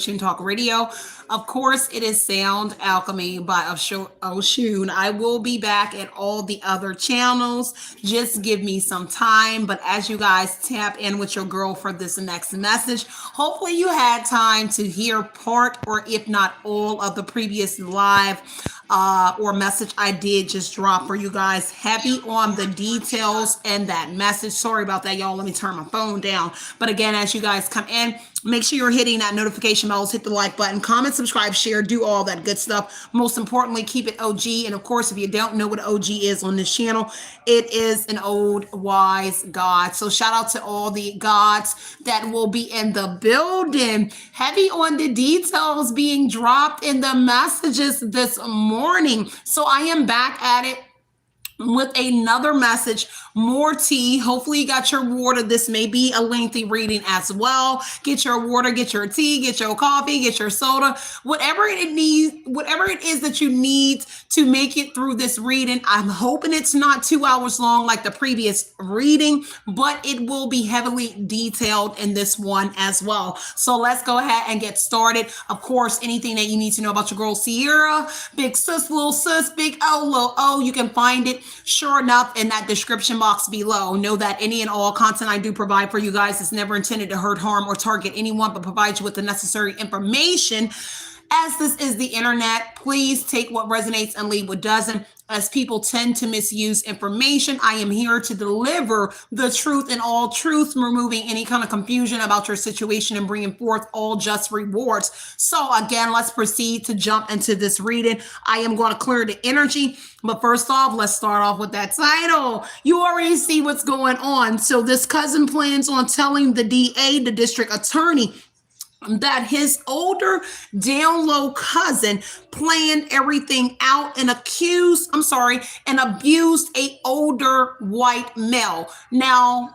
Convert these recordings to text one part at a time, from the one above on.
Talk Radio. Of course, it is Sound Alchemy by Oshun. I will be back at all the other channels. Just give me some time. But as you guys tap in with your girl for this next message, hopefully you had time to hear part or if not all of the previous live or message I did just drop for you guys. Heavy on the details and that message. Sorry about that, y'all. Let me turn my phone down. But again, as you guys come in, make sure you're hitting that notification bell, hit the like button, comment, subscribe, share, do all that good stuff. Most importantly, keep it OG. And of course, if you don't know what OG is on this channel, it is an old wise God. So shout out to all the gods that will be in the building. Heavy on the details being dropped in the messages this morning. So I am back at it with another message, more tea. Hopefully you got your water. This may be a lengthy reading as well. Get your water, get your tea, get your coffee, get your soda, whatever it needs, whatever it is that you need to make it through this reading. I'm hoping it's not 2 hours long like the previous reading, but it will be heavily detailed in this one as well. So let's go ahead and get started. Of course, anything that you need to know about your girl Sierra, big sis, little sis, big O, little O, you can find it sure enough in that description box below. Know that any and all content I do provide for you guys is never intended to hurt, harm, or target anyone, but provide you with the necessary information. As this is the internet, please take what resonates and leave what doesn't. As people tend to misuse information, I am here to deliver the truth in all truth, removing any kind of confusion about your situation and bringing forth all just rewards. So again, let's proceed to jump into this reading. I am going to clear the energy. But first off, let's start off with that title. You already see what's going on. So this cousin plans on telling the DA, the district attorney, that his older down low cousin planned everything out and abused a older white male. Now,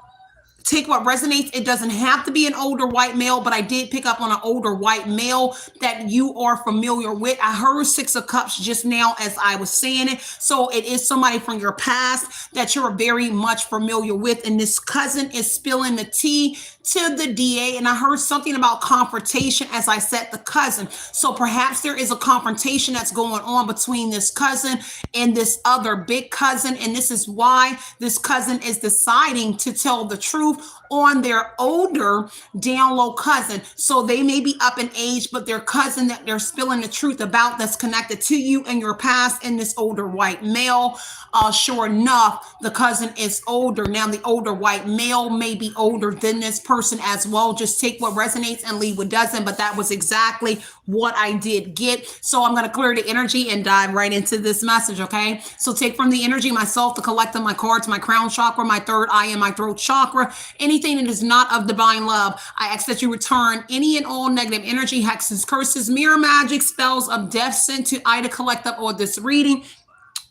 take what resonates. It doesn't have to be an older white male, but I did pick up on an older white male that you are familiar with. I heard Six of Cups just now as I was saying it. So it is somebody from your past that you're very much familiar with. And this cousin is spilling the tea to the DA. And I heard something about confrontation as I said the cousin. So perhaps there is a confrontation that's going on between this cousin and this other big cousin. And this is why this cousin is deciding to tell the truth on their older down low cousin. So they may be up in age, but their cousin that they're spilling the truth about that's connected to you and your past and this older white male. Sure enough, the cousin is older. Now the older white male may be older than this person as well. Just take what resonates and leave what doesn't. But that was exactly what I did get. So I'm going to clear the energy and dive right into this message. Okay. So take from the energy myself, the collective, my cards, my crown chakra, my third eye, and my throat chakra. Anything that is not of divine love, I ask that you return any and all negative energy, hexes, curses, mirror magic, spells of death sent to Ida Collective or this reading.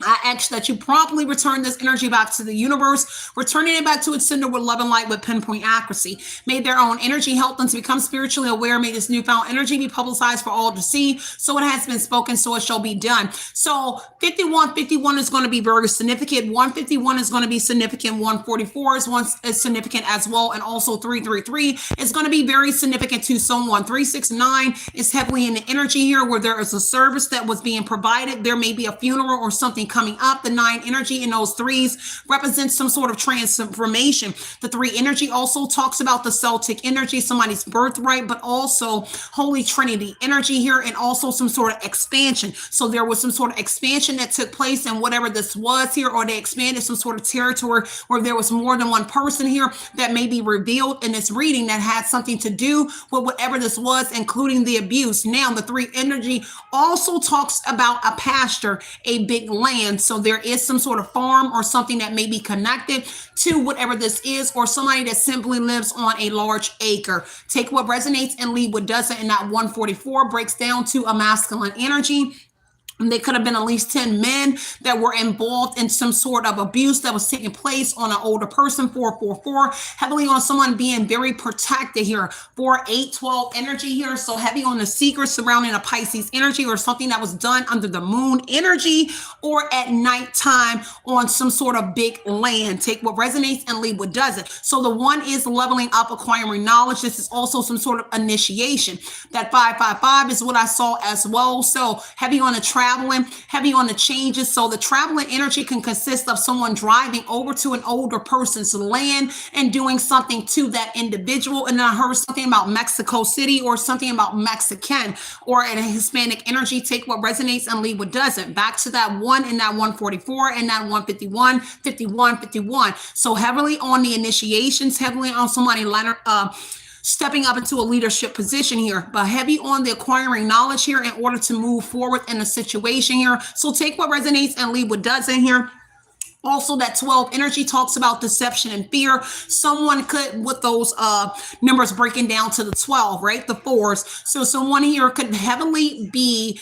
I ask that you promptly return this energy back to the universe, returning it back to its sender with love and light with pinpoint accuracy. May their own energy help them to become spiritually aware. May this newfound energy be publicized for all to see. So it has been spoken, so it shall be done. So 5151 is going to be very significant. 151 is going to be significant. 144 is significant as well. And also 333 is going to be very significant to someone. 369 is heavily in the energy here where there is a service that was being provided. There may be a funeral or something coming up. The 9 energy in those threes represents some sort of transformation. The 3 energy also talks about the Celtic energy, somebody's birthright, but also Holy Trinity energy here and also some sort of expansion. So there was some sort of expansion that took place in whatever this was here, or they expanded some sort of territory where there was more than one person here that may be revealed in this reading that had something to do with whatever this was, including the abuse. Now, the 3 energy also talks about a pasture, a big land. So there is some sort of farm or something that may be connected to whatever this is, or somebody that simply lives on a large acre. Take what resonates and leave what doesn't. And that 144 breaks down to a masculine energy. They could have been at least 10 men that were involved in some sort of abuse that was taking place on an older person. 444, heavily on someone being very protected here. 4-8-12 energy here. So heavy on the secret surrounding a Pisces energy, or something that was done under the moon energy or at nighttime on some sort of big land. Take what resonates and leave what doesn't. So the 1 is leveling up, acquiring knowledge. This is also some sort of initiation. That 555 is what I saw as well. So heavy on the traveling, heavy on the changes. So the traveling energy can consist of someone driving over to an older person's land and doing something to that individual. And then I heard something about Mexico City, or something about Mexican, or in a Hispanic energy. Take what resonates and leave what doesn't. Back to that 1 and that 144 and that 151, 51, 51. So heavily on the initiations, heavily on somebody stepping up into a leadership position here, but heavy on the acquiring knowledge here in order to move forward in a situation here. So take what resonates and leave what doesn't here. Also, that 12 energy talks about deception and fear. Someone could, with those numbers breaking down to the 12, right? The 4s. So someone here could heavily be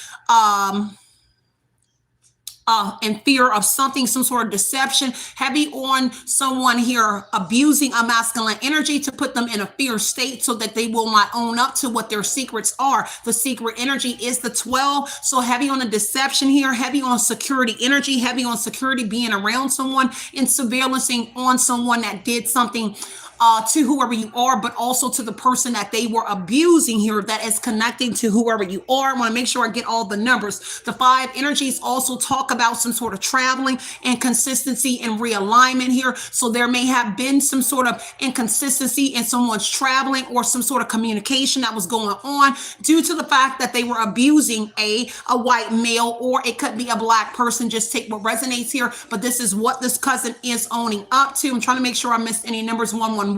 in fear of something, some sort of deception, heavy on someone here abusing a masculine energy to put them in a fear state so that they will not own up to what their secrets are. The secret energy is the 12. So heavy on the deception here, heavy on security energy, heavy on security, being around someone and surveillancing on someone that did something to whoever you are, but also to the person that they were abusing here that is connecting to whoever you are. I want to make sure I get all the numbers. The 5 energies also talk about some sort of traveling and consistency and realignment here. So there may have been some sort of inconsistency in someone's traveling or some sort of communication that was going on due to the fact that they were abusing a white male, or it could be a black person. Just take what resonates here. But this is what this cousin is owning up to. I'm trying to make sure I missed any numbers. 111.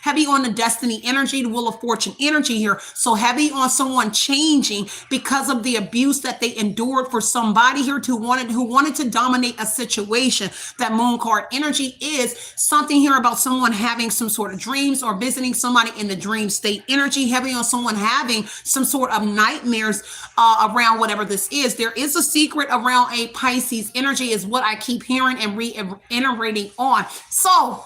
Heavy on the destiny energy, the wheel of fortune energy here. So heavy on someone changing because of the abuse that they endured for somebody here who wanted to dominate a situation. That moon card energy is something here about someone having some sort of dreams or visiting somebody in the dream state energy. Heavy on someone having some sort of nightmares around whatever this is. There is a secret around a Pisces energy is what I keep hearing and reiterating on. So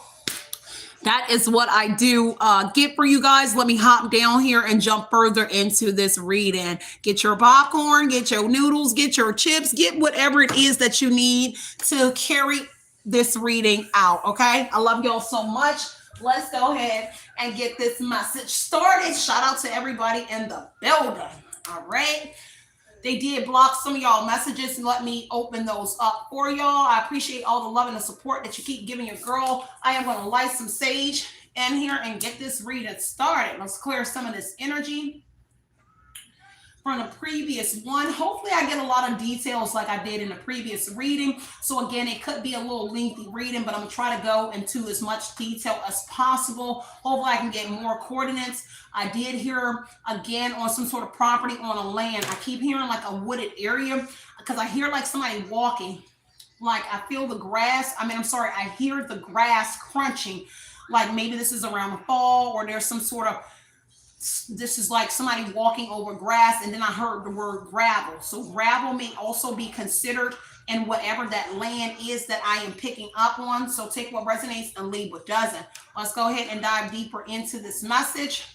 that is what I do get for you guys. Let me hop down here and jump further into this reading. Get your popcorn, get your noodles, get your chips, get whatever it is that you need to carry this reading out, okay? I love y'all so much. Let's go ahead and get this message started. Shout out to everybody in the building, all right? They did block some of y'all messages and let me open those up for y'all. I appreciate all the love and the support that you keep giving your girl. I am going to light some sage in here and get this reading started. Let's clear some of this energy from the previous one. Hopefully I get a lot of details like I did in the previous reading. So again, it could be a little lengthy reading, but I'm gonna try to go into as much detail as possible. Hopefully I can get more coordinates. I did hear again on some sort of property on a land. I keep hearing like a wooded area because I hear like somebody walking. Like I feel the grass. I hear the grass crunching. Like maybe this is around the fall, or there's some sort of, this is like somebody walking over grass. And then I heard the word gravel. So gravel may also be considered in whatever that land is that I am picking up on. So take what resonates and leave what doesn't. Let's go ahead and dive deeper into this message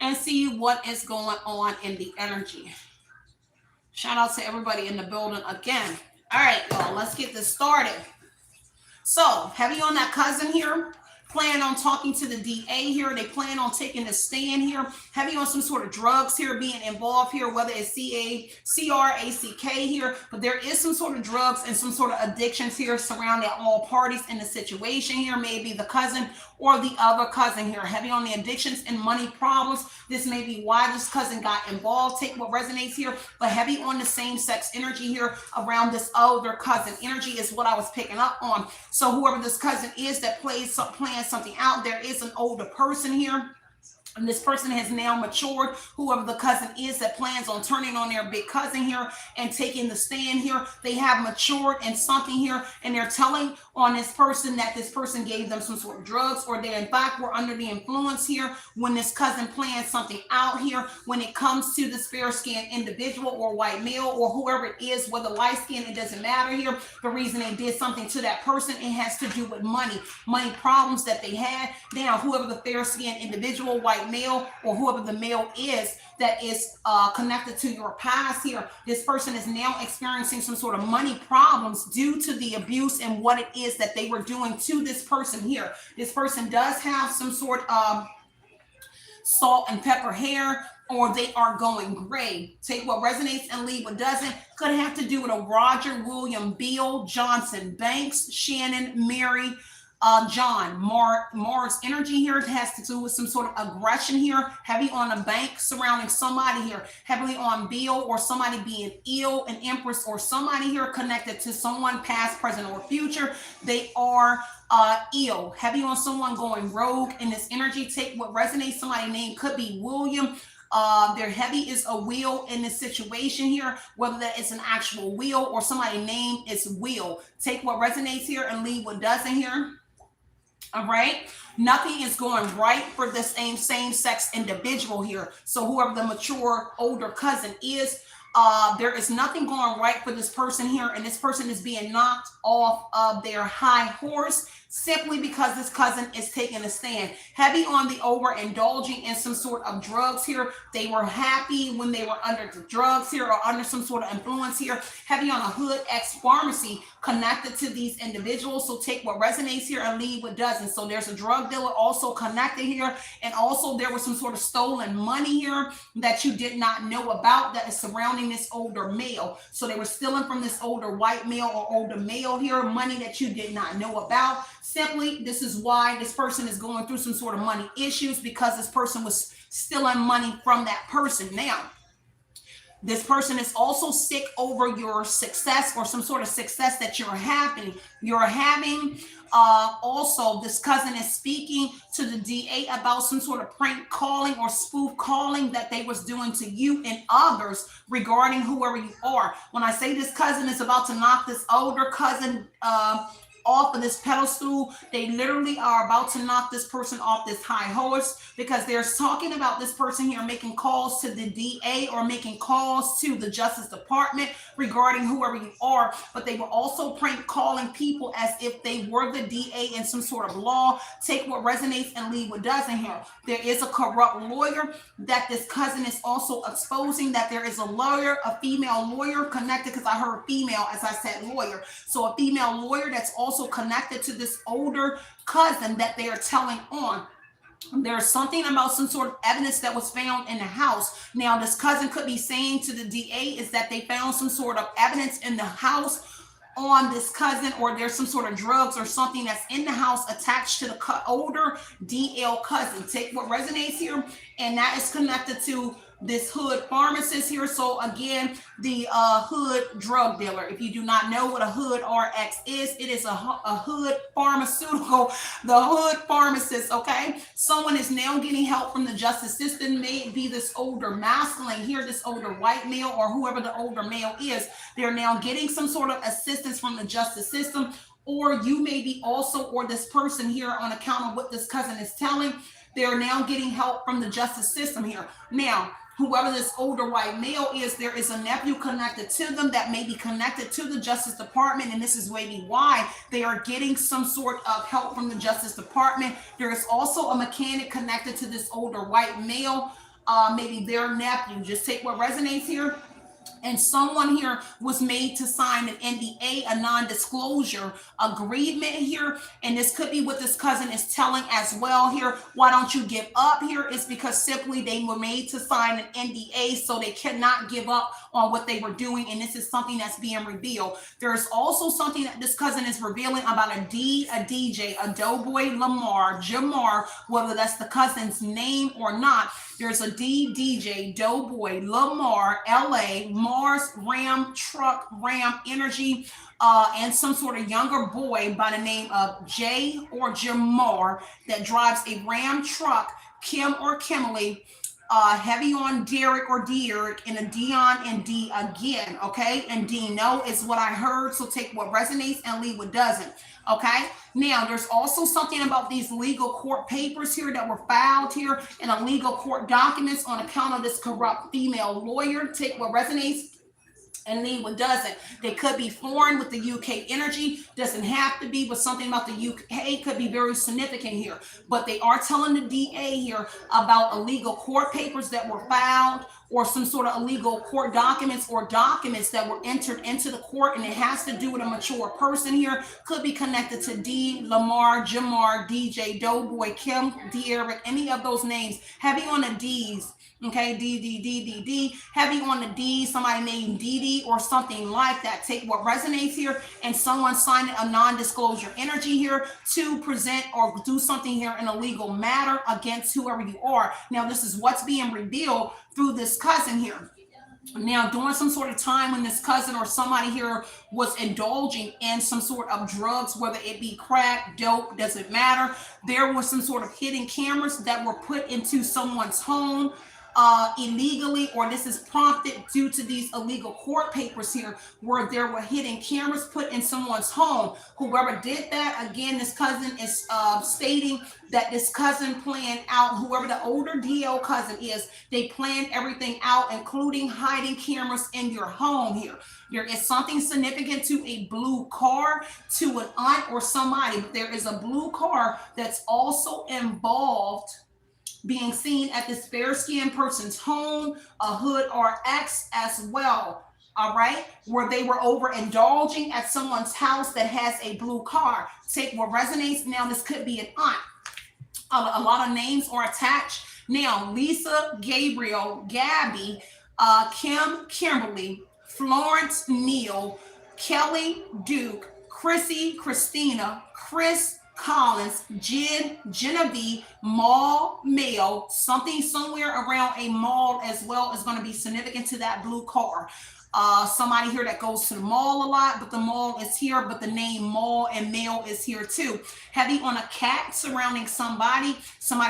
and see what is going on in the energy. Shout out to everybody in the building again. All right, y'all, let's get this started. So heavy on that cousin here. Plan on talking to the DA here. They plan on taking a stand here. Heavy on some sort of drugs here being involved here, whether it's CRACK here. But there is some sort of drugs and some sort of addictions here surrounding all parties in the situation here. Maybe the cousin or the other cousin here. Heavy on the addictions and money problems. This may be why this cousin got involved. Take what resonates here. But heavy on the same sex energy here around this older cousin energy is what I was picking up on. So whoever this cousin is that plans something out, there is an older person here And this person has now matured, whoever the cousin is that plans on turning on their big cousin here and taking the stand here. They have matured in something here, and they're telling on this person that this person gave them some sort of drugs, or they in fact were under the influence here when this cousin planned something out here. When it comes to this fair-skinned individual or white male or whoever it is, whether light-skinned, it doesn't matter here. The reason they did something to that person, it has to do with money problems that they had. Now, whoever the fair-skinned individual, white male, or whoever the male is that is connected to your past here, this person is now experiencing some sort of money problems due to the abuse and what it is that they were doing to this person here. This person does have some sort of salt and pepper hair, or they are going gray. Take what resonates and leave what doesn't. Could have to do with a Roger, William, Bill, Johnson, Banks, Shannon, Mary, John. Mars energy here has to do with some sort of aggression here, heavy on a bank surrounding somebody here, heavily on Bill or somebody being ill, an empress or somebody here connected to someone past, present, or future. They are ill, heavy on someone going rogue in this energy. Take what resonates. Somebody's name could be William. Their heavy is a wheel in this situation here, whether that is an actual wheel or somebody's name is Will. Take what resonates here and leave what doesn't here. All right. Nothing is going right for the same-sex individual here. So whoever the mature older cousin is, there is nothing going right for this person here. And this person is being knocked off of their high horse simply because this cousin is taking a stand. Heavy on the overindulging in some sort of drugs here. They were happy when they were under the drugs here or under some sort of influence here. Heavy on a hood ex-pharmacy connected to these individuals. So take what resonates here and leave what doesn't. So there's a drug dealer also connected here. And also there was some sort of stolen money here that you did not know about that is surrounding this older male. So they were stealing from this older white male or older male here, money that you did not know about. Simply, this is why this person is going through some sort of money issues, because this person was stealing money from that person. Now, this person is also sick over your success or some sort of success that you're having. Also, this cousin is speaking to the DA about some sort of prank calling or spoof calling that they was doing to you and others regarding whoever you are. When I say this cousin is about to knock this older cousin off of this pedestal, they literally are about to knock this person off this high horse, because they're talking about this person here making calls to the DA or making calls to the Justice Department regarding whoever you are. But they were also prank calling people as if they were the DA in some sort of law. Take what resonates and leave what doesn't here. There is a corrupt lawyer that this cousin is also exposing, that there is a lawyer, a female lawyer connected, because I heard female as I said lawyer. So a female lawyer that's also connected to this older cousin that they are telling on. There's something about some sort of evidence that was found in the house. Now, this cousin could be saying to the DA is that they found some sort of evidence in the house on this cousin, or there's some sort of drugs or something that's in the house attached to the older DL cousin. Take what resonates here, and that is connected to this hood pharmacist here. So again, the hood drug dealer. If you do not know what a hood RX is, it is a hood pharmaceutical, the hood pharmacist. Okay, someone is now getting help from the justice system. May it be this older masculine here, this older white male, or whoever the older male is. They're now getting some sort of assistance from the justice system, or you may be also, or this person here, on account of what this cousin is telling, they're now getting help from the justice system here. Now, whoever this older white male is, there is a nephew connected to them that may be connected to the Justice Department, and this is maybe why they are getting some sort of help from the Justice Department. There is also a mechanic connected to this older white male, maybe their nephew. Just take what resonates here. And someone here was made to sign an NDA, a non-disclosure agreement here. And this could be what this cousin is telling as well here. Why don't you give up here? It's because simply they were made to sign an NDA, so they cannot give up on what they were doing. And this is something that's being revealed. There's also something that this cousin is revealing about a DJ, a Doughboy Lamar, Jamar, whether that's the cousin's name or not. There's a DJ, Doughboy, Lamar, LA, Mars, Ram, Truck, Ram Energy, and some sort of younger boy by the name of Jay or Jamar that drives a Ram truck Kim or Kimberly, heavy on Derek or Derek, and a Dion and D again, okay? And Dino is what I heard, so take what resonates and leave what doesn't, okay? Now, there's also something about these legal court papers here that were filed here in a legal court documents on account of this corrupt female lawyer. Take what resonates and leave what doesn't. They could be foreign with the UK energy, doesn't have to be, but something about the UK could be very significant here. But they are telling the DA here about illegal court papers that were filed, or some sort of illegal court documents, or documents that were entered into the court, and it has to do with a mature person here. Could be connected to D, Lamar, Jamar, DJ, Doughboy, Kim, Derek, any of those names. Heavy on the D's. Okay, D, heavy on the D, somebody named Dee or something like that. Take what resonates here, and someone signing a non-disclosure energy here to present or do something here in a legal matter against whoever you are. Now, this is what's being revealed through this cousin here. Now, during some sort of time when this cousin or somebody here was indulging in some sort of drugs, whether it be crack, dope, doesn't matter, there was some sort of hidden cameras that were put into someone's home illegally, or this is prompted due to these illegal court papers here, where there were hidden cameras put in someone's home. Whoever did that, again, this cousin is stating that this cousin planned out, whoever the older DL cousin is, they planned everything out, including hiding cameras in your home here. There is something significant to a blue car, to an aunt or somebody, but there is a blue car that's also involved, being seen at this fair-skinned person's home, a hood or X as well, all right, where they were overindulging at someone's house that has a blue car. Take what resonates. Now, this could be an aunt. A lot of names are attached. Now, Lisa, Gabriel, Gabby, Kim, Kimberly, Florence, Neil, Kelly, Duke, Chrissy, Christina, Chris, Collins, Jen, Genevieve, mall, male, something somewhere around a mall as well is going to be significant to that blue car. Somebody here that goes to the mall a lot, but the mall is here, but the name mall and male is here too. Heavy on a cat surrounding somebody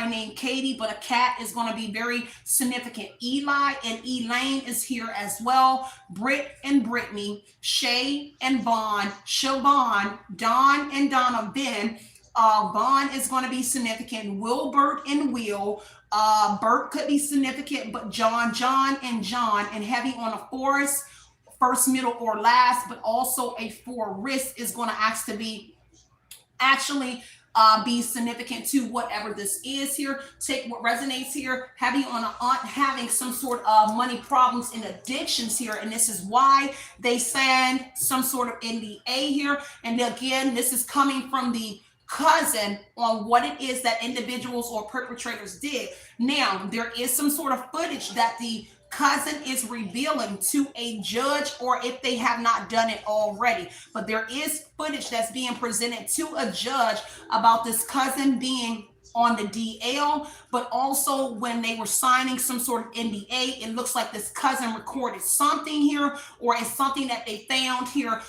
named Katie, but a cat is going to be very significant. Eli and Elaine is here as well. Britt and Brittany, Shay and Vaughn, Siobhan, Don and Donna, Ben. Vaughn is going to be significant. Wilbert and Will. Bert could be significant, but John and John, and heavy on a Forest, first, middle, or last, but also a Forest is going to actually be significant to whatever this is here. Take what resonates here. Heavy on an aunt having some sort of money problems and addictions here, and this is why they signed some sort of NDA here. And again, this is coming from the cousin on what it is that individuals or perpetrators did. Now, there is some sort of footage that the cousin is revealing to a judge, or if they have not done it already, but there is footage that's being presented to a judge about this cousin being on the DL, but also when they were signing some sort of NDA, it looks like this cousin recorded something here, or it's something that they found here.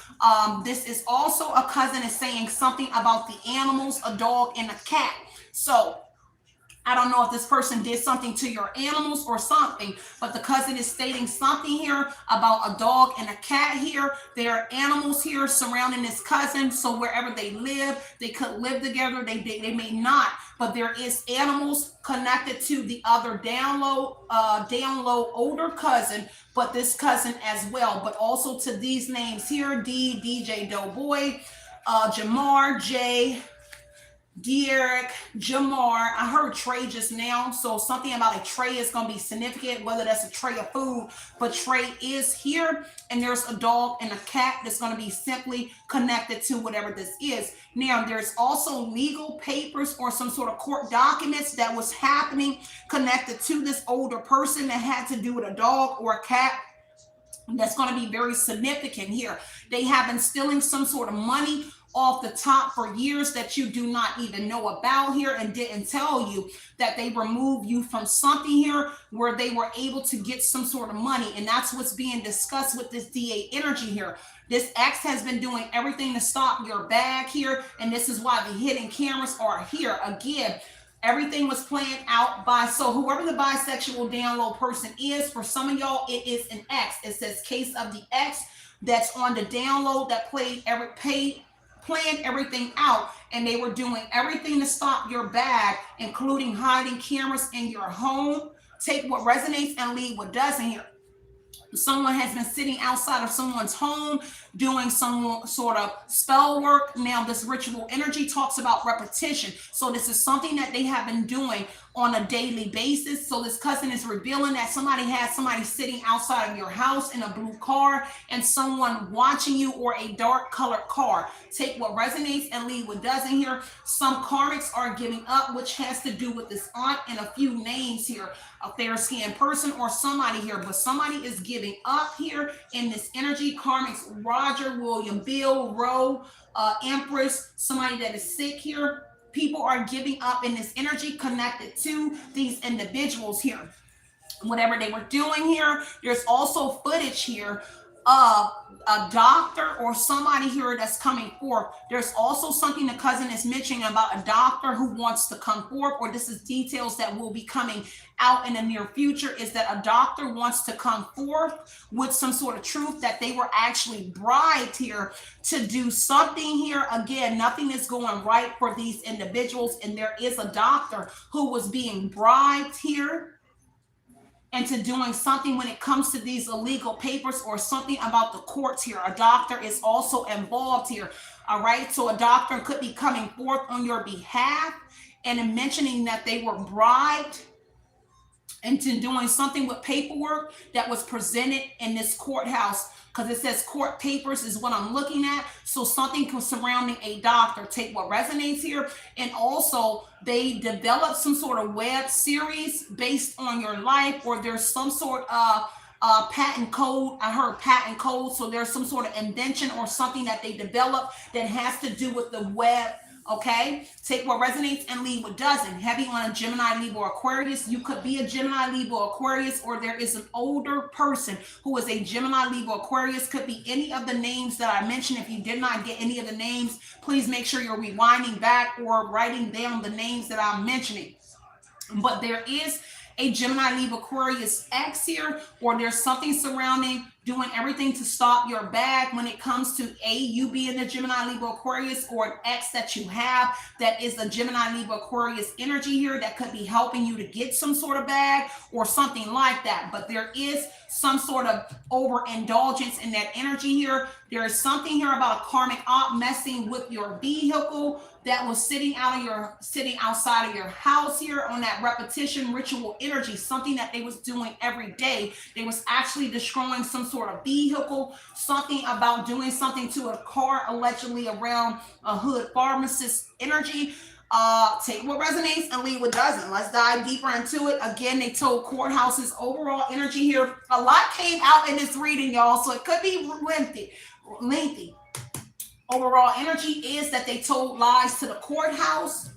This is also a cousin is saying something about the animals, a dog and a cat. So I don't know if this person did something to your animals or something, but the cousin is stating something here about a dog and a cat here. There are animals here surrounding this cousin. So wherever they live, they could live together. They may not, but there is animals connected to the other down low older cousin, but this cousin as well, but also to these names here: D, DJ, Doughboy, Jamar, J, Derek, Jamar. I heard Trey just now, so something about a tray is going to be significant, whether that's a tray of food, but Trey is here, and there's a dog and a cat that's going to be simply connected to whatever this is. Now, there's also legal papers or some sort of court documents that was happening connected to this older person that had to do with a dog or a cat. That's going to be very significant here. They have been stealing some sort of money off the top for years that you do not even know about here, and didn't tell you that they removed you from something here where they were able to get some sort of money. And that's what's being discussed with this DA energy here. This X has been doing everything to stop your bag here, and this is why the hidden cameras are here. Again, Everything was planned out by, so whoever the bisexual download person is, for some of y'all, it is an X. It says case of the X that's on the download that planned everything out, and they were doing everything to stop your bag, including hiding cameras in your home. Take what resonates and leave what doesn't here. Someone has been sitting outside of someone's home doing some sort of spell work. Now, this ritual energy talks about repetition. So this is something that they have been doing on a daily basis. So this cousin is revealing that somebody has somebody sitting outside of your house in a blue car and someone watching you, or a dark colored car. Take what resonates and leave what doesn't here. Some karmics are giving up, which has to do with this aunt and a few names here. A fair-skinned person or somebody here, but somebody is giving up here in this energy. Karmics, Roger, William, Bill, Roe, Empress, somebody that is sick here. People are giving up in this energy connected to these individuals here. Whatever they were doing here, there's also footage here of a doctor or somebody here that's coming forth. There's also something the cousin is mentioning about a doctor who wants to come forth, or this is details that will be coming out in the near future, is that a doctor wants to come forth with some sort of truth that they were actually bribed here to do something here. Again, nothing is going right for these individuals, and there is a doctor who was being bribed here into doing something when it comes to these illegal papers, or something about the courts here. A doctor is also involved here. All right, so a doctor could be coming forth on your behalf and mentioning that they were bribed into doing something with paperwork that was presented in this courthouse, because it says court papers is what I'm looking at. So something surrounding a doctor. Take what resonates here. And also they developed some sort of web series based on your life, or there's some sort of patent code. I heard patent code. So there's some sort of invention or something that they developed that has to do with the web. Okay, take what resonates and leave what doesn't. Heavy on a Gemini, Libra, Aquarius. You could be a Gemini, Libra, Aquarius, or there is an older person who is a Gemini, Libra, Aquarius. Could be any of the names that I mentioned. If you did not get any of the names, please make sure you're rewinding back or writing down the names that I'm mentioning. But there is a Gemini, Libra, Aquarius X here, or there's something surrounding doing everything to stop your bag when it comes to you being a Gemini, Libra, Aquarius, or an X that you have that is a Gemini, Libra, Aquarius energy here that could be helping you to get some sort of bag or something like that. But there is some sort of overindulgence in that energy here. There is something here about a karmic op messing with your vehicle that was sitting outside of your house here on that repetition ritual energy, something that they was doing every day. They was actually destroying some sort of vehicle, something about doing something to a car, allegedly around a hood pharmacist energy. Take what resonates and leave what doesn't. Let's dive deeper into it. Again, they told courthouses overall energy here. A lot came out in this reading, y'all, so it could be lengthy. Overall energy is that they told lies to the courthouse,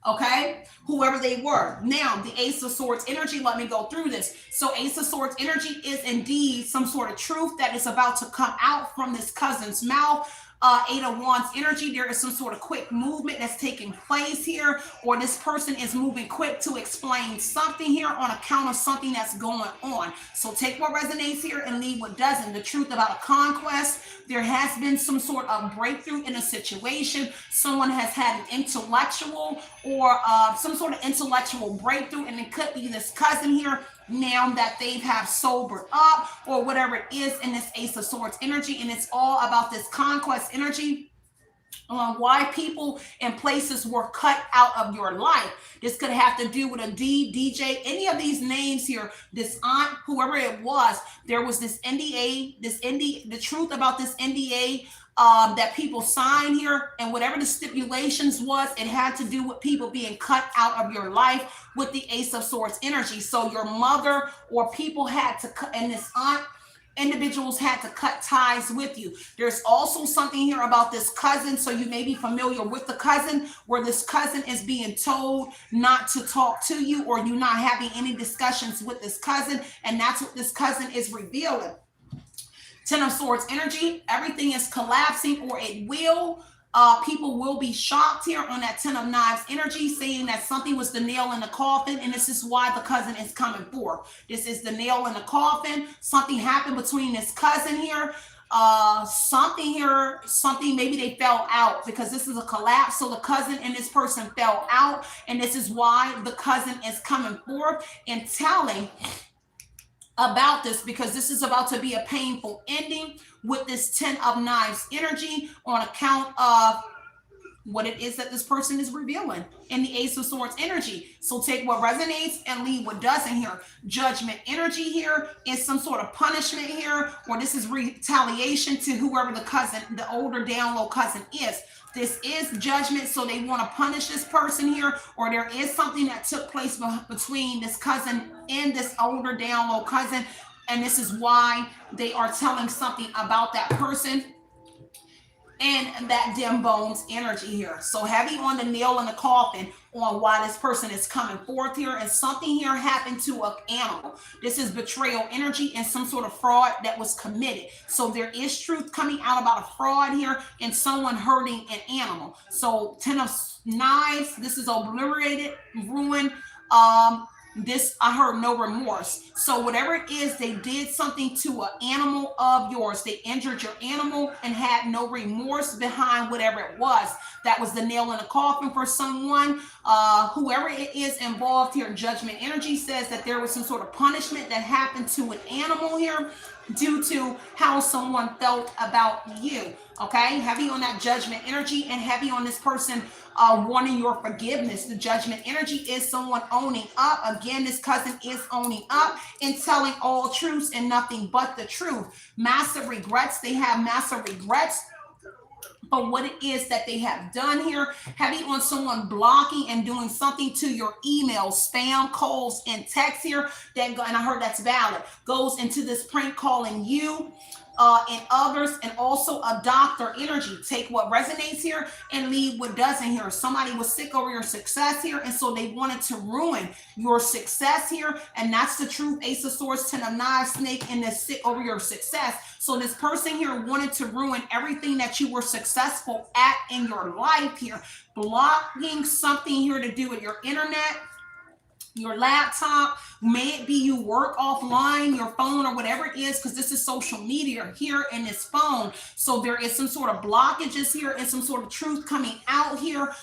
okay, whoever they were. Now, the Ace of Swords energy, let me go through this. So Ace of Swords energy is indeed some sort of truth that is about to come out from this cousin's mouth. Eight of Wands energy, there is some sort of quick movement that's taking place here, or this person is moving quick to explain something here on account of something that's going on. So take what resonates here and leave what doesn't. The truth about a conquest, there has been some sort of breakthrough in a situation. Someone has had an intellectual or some sort of intellectual breakthrough, and it could be this cousin here now that they have sobered up, or whatever it is in this Ace of Swords energy. And it's all about this conquest energy on why people and places were cut out of your life. This could have to do with a DJ, any of these names here, this aunt, whoever it was. There was this NDA, the truth about this NDA that people sign here, and whatever the stipulations was, it had to do with people being cut out of your life with the Ace of Swords energy. So your mother or people had to cut, and this aunt, individuals had to cut ties with you. There's also something here about this cousin, so you may be familiar with the cousin, where this cousin is being told not to talk to you, or you not having any discussions with this cousin, and that's what this cousin is revealing. Ten of Swords energy, everything is collapsing, or it will. People will be shocked here on that 10 of Knives energy, saying that something was the nail in the coffin, and this is why the cousin is coming forth. This is the nail in the coffin. Something happened between this cousin here. Something maybe they fell out, because this is a collapse. So the cousin and this person fell out, and this is why the cousin is coming forth and telling about this, because this is about to be a painful ending with this 10 of Knives energy on account of what it is that this person is revealing in the Ace of Swords energy. So take what resonates and leave what doesn't here. Judgment energy here is some sort of punishment here, or this is retaliation to whoever the cousin, the older down low cousin is. This is judgment, so they want to punish this person here, or there is something that took place between this cousin and this older down low cousin, and this is why they are telling something about that person and that dim bones energy here. So heavy on the nail in the coffin on why this person is coming forth here, and something here happened to an animal. This is betrayal energy and some sort of fraud that was committed. So there is truth coming out about a fraud here and someone hurting an animal. So 10 of Knives, this is obliterated, ruined. This, I heard no remorse. So whatever it is, they did something to an animal of yours. They injured your animal and had no remorse behind whatever it was. That was the nail in the coffin for someone. Whoever it is involved here, judgment energy says that there was some sort of punishment that happened to an animal here due to how someone felt about you. Okay, heavy on that judgment energy and heavy on this person wanting your forgiveness. The judgment energy is someone owning up. Again, this cousin is owning up and telling all truths and nothing but the truth. Massive regrets. They have massive regrets for what it is that they have done here. Heavy on someone blocking and doing something to your emails, spam, calls, and texts here. That, and I heard that's valid, goes into this prank calling you and others, and also a doctor energy. Take what resonates here and leave what doesn't here. Somebody was sick over your success here, and so they wanted to ruin your success here, and that's the truth. Ace of Swords, 10 of Knives, snake, and this sick over your success. So this person here wanted to ruin everything that you were successful at in your life here. Blocking something here to do with your internet, your laptop, may it be you work offline, your phone, or whatever it is, because this is social media here in this phone. So there is some sort of blockages here and some sort of truth coming out here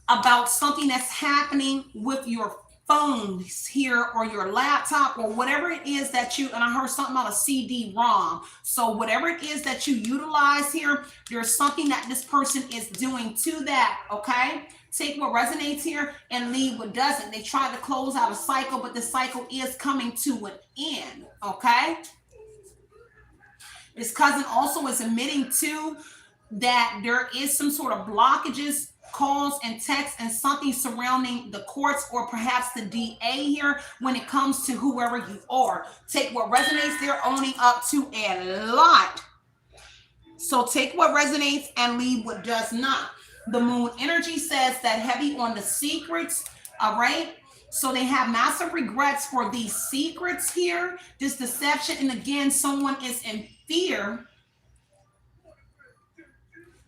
about something that's happening with your phones here or your laptop or whatever it is that you, and I heard something about a CD-ROM. So whatever it is that you utilize here, there's something that this person is doing to that, okay? Take what resonates here and leave what doesn't. They tried to close out a cycle, but the cycle is coming to an end, okay? This cousin also is admitting too that there is some sort of blockages, calls and texts, and something surrounding the courts or perhaps the DA here when it comes to whoever you are. Take what resonates. They're owning up to a lot. So take what resonates and leave what does not. The moon energy says that heavy on the secrets, all right? So they have massive regrets for these secrets here, this deception. And again, someone is in fear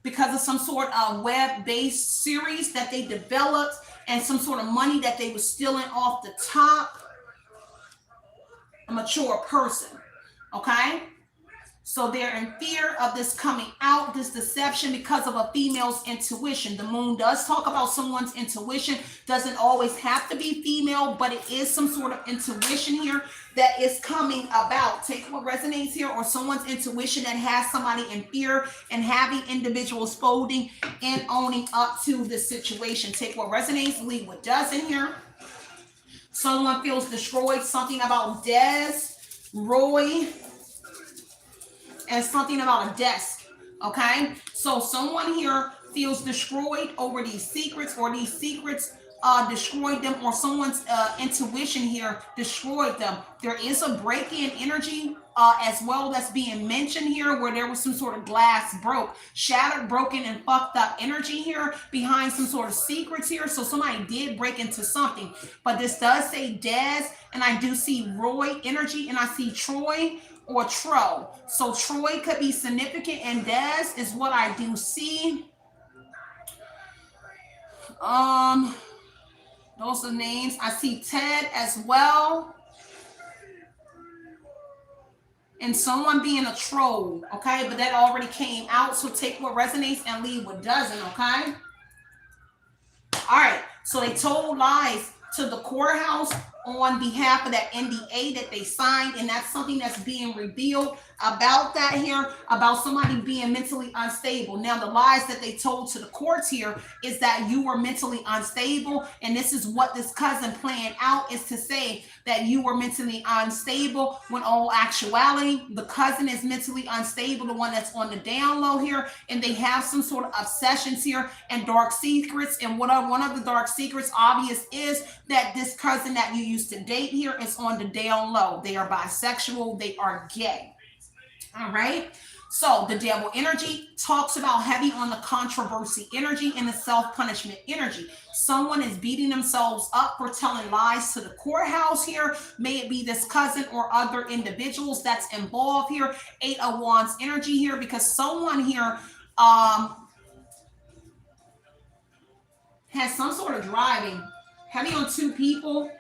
because of some sort of web-based series that they developed and some sort of money that they were stealing off the top. A mature person, okay? So they're in fear of this coming out, this deception, because of a female's intuition. The moon does talk about someone's intuition. Doesn't always have to be female, but it is some sort of intuition here that is coming about. Take what resonates here, or someone's intuition that has somebody in fear and having individuals folding and owning up to the situation. Take what resonates, leave what doesn't here. Someone feels destroyed. Something about Des, Roy, and something about a desk, okay? So someone here feels destroyed over these secrets, or these secrets destroyed them, or someone's intuition here destroyed them. There is a break-in energy as well that's being mentioned here, where there was some sort of glass broke, shattered, broken, and fucked up energy here behind some sort of secrets here. So somebody did break into something, but this does say Des, and I do see Roy energy, and I see Troy or Tro. So Troy could be significant, and Des is what I do see. Those are names. I see Ted as well. And someone being a troll, okay? But that already came out, so take what resonates and leave what doesn't, okay? All right, so they told lies to the courthouse on behalf of that NDA that they signed, and that's something that's being revealed about that here, about somebody being mentally unstable. Now, the lies that they told to the courts here is that you were mentally unstable, and this is what this cousin planned out, is to say that you were mentally unstable, when all actuality, the cousin is mentally unstable, the one that's on the down low here, and they have some sort of obsessions here and dark secrets. And what are one of the dark secrets, obvious, is that this cousin that you used to date here is on the down low. They are bisexual, they are gay. All right. So the devil energy talks about heavy on the controversy energy and the self-punishment energy. Someone is beating themselves up for telling lies to the courthouse here. May it be this cousin or other individuals that's involved here. 8 of Wands energy here, because someone here has some sort of driving. Heavy on 2 people.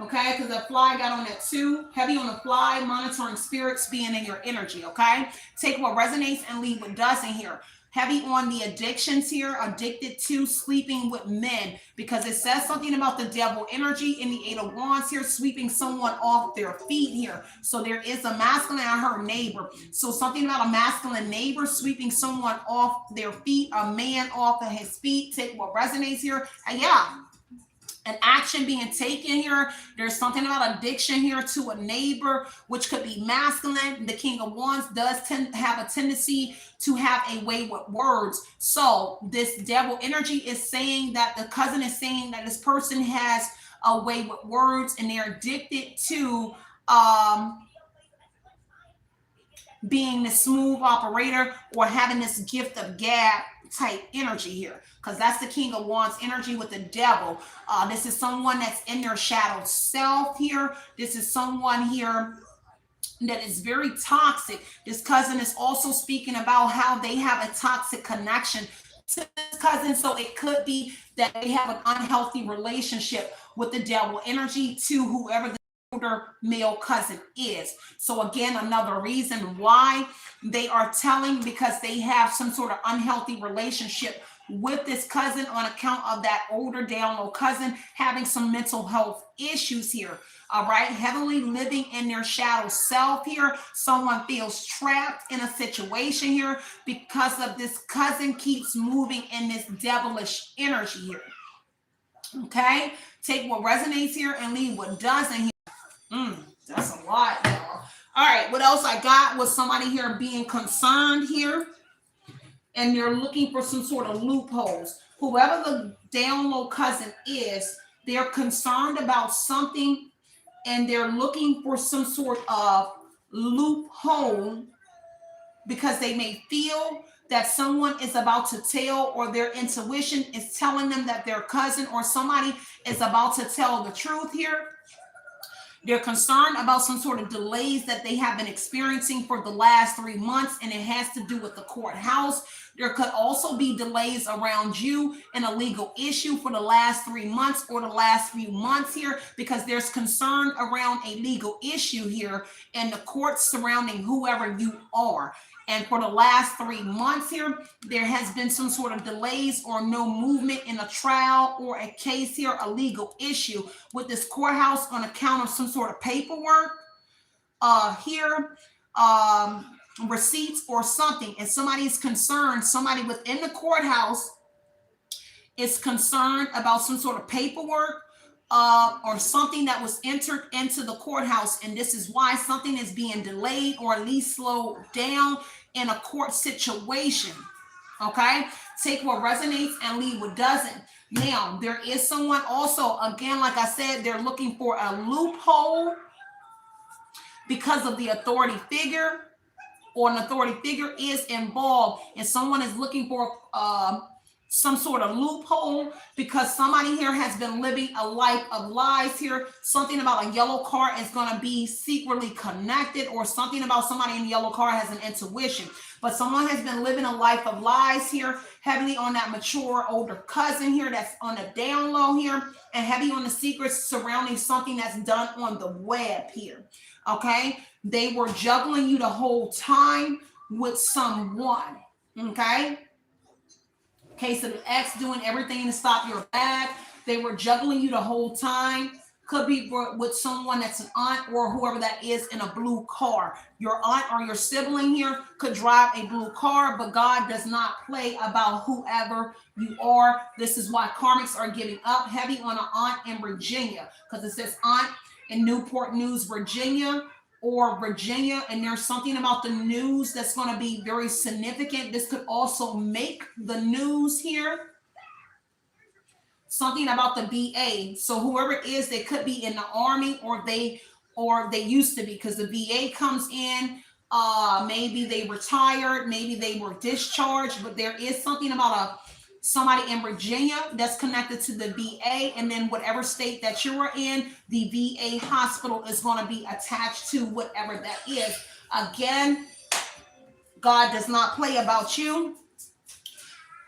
Okay, because the fly got on that 2. Heavy on the fly, monitoring spirits being in your energy, okay? Take what resonates and leave what doesn't here. Heavy on the addictions here, addicted to sleeping with men, because it says something about the devil energy in the 8 of Wands here, sweeping someone off their feet here. So there is a masculine, I heard neighbor. So something about a masculine neighbor sweeping someone off their feet, a man off of his feet. Take what resonates here. And yeah, an action being taken here. There's something about addiction here to a neighbor, which could be masculine. The King of Wands does have a tendency to have a way with words. So this devil energy is saying that the cousin is saying that this person has a way with words, and they're addicted to being the smooth operator or having this gift of gab type energy here, because that's the King of Wands energy with the devil. This is someone that's in their shadow self here. This is someone here that is very toxic. This cousin is also speaking about how they have a toxic connection to this cousin. So it could be that they have an unhealthy relationship with the devil energy to whoever the older male cousin is. So again, another reason why they are telling, because they have some sort of unhealthy relationship with this cousin on account of that older down low cousin having some mental health issues here. All right, heavily living in their shadow self here. Someone feels trapped in a situation here because of this cousin keeps moving in this devilish energy here. Okay, take what resonates here and leave what doesn't here. That's a lot, y'all. All right, what else I got was somebody here being concerned here, and they're looking for some sort of loopholes. Whoever the down low cousin is, they're concerned about something, and they're looking for some sort of loophole because they may feel that someone is about to tell, or their intuition is telling them that their cousin or somebody is about to tell the truth here. They're concerned about some sort of delays that they have been experiencing for the last 3 months, and it has to do with the courthouse. There could also be delays around you in a legal issue for the last 3 months or the last few months here, because there's concern around a legal issue here in the courts surrounding whoever you are. And for the last 3 months here, there has been some sort of delays or no movement in a trial or a case here, a legal issue with this courthouse on account of some sort of paperwork here, receipts or something. And somebody is concerned, somebody within the courthouse is concerned about some sort of paperwork or something that was entered into the courthouse, and this is why something is being delayed or at least slowed down in a court situation. Okay, take what resonates and leave what doesn't. Now, there is someone also, again, like I said, they're looking for a loophole because of the authority figure, or an authority figure is involved, and someone is looking for some sort of loophole, because somebody here has been living a life of lies here. Something about a yellow car is going to be secretly connected, or something about somebody in the yellow car has an intuition. But someone has been living a life of lies here, heavily on that mature older cousin here that's on the down low here, and heavy on the secrets surrounding something that's done on the web here. Okay, they were juggling you the whole time with someone. Okay. Case of the ex doing everything to stop your bag. They were juggling you the whole time. Could be with someone that's an aunt or whoever that is in a blue car. Your aunt or your sibling here could drive a blue car, but God does not play about whoever you are. This is why karmics are giving up heavy on an aunt in Virginia, because it says aunt in Newport News, Virginia, or Virginia, and there's something about the news that's going to be very significant. This could also make the news here. Something about the VA. So whoever it is, they could be in the army, or they used to be, because the VA comes in. Maybe they retired, maybe they were discharged, but there is something about somebody in Virginia that's connected to the VA, and then whatever state that you are in, the VA hospital is going to be attached to whatever that is. Again, God does not play about you.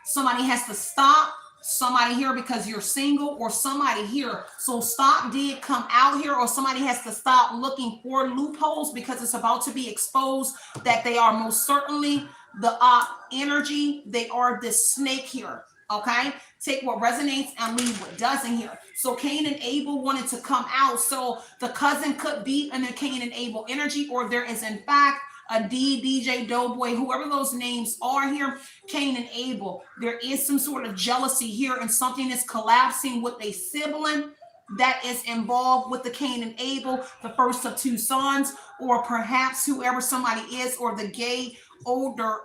Somebody has to stop. Somebody here because you're single, or somebody here. So stop did come out here, or somebody has to stop looking for loopholes, because it's about to be exposed that they are most certainly the energy. They are this snake here. Okay, take what resonates and leave what doesn't here. So Cain and Abel wanted to come out. So the cousin could be in the Cain and Abel energy, or there is in fact a DJ, Doughboy, whoever those names are here, Cain and Abel. There is some sort of jealousy here, and something is collapsing with a sibling that is involved with the Cain and Abel, the first of two sons, or perhaps whoever somebody is, or the gay older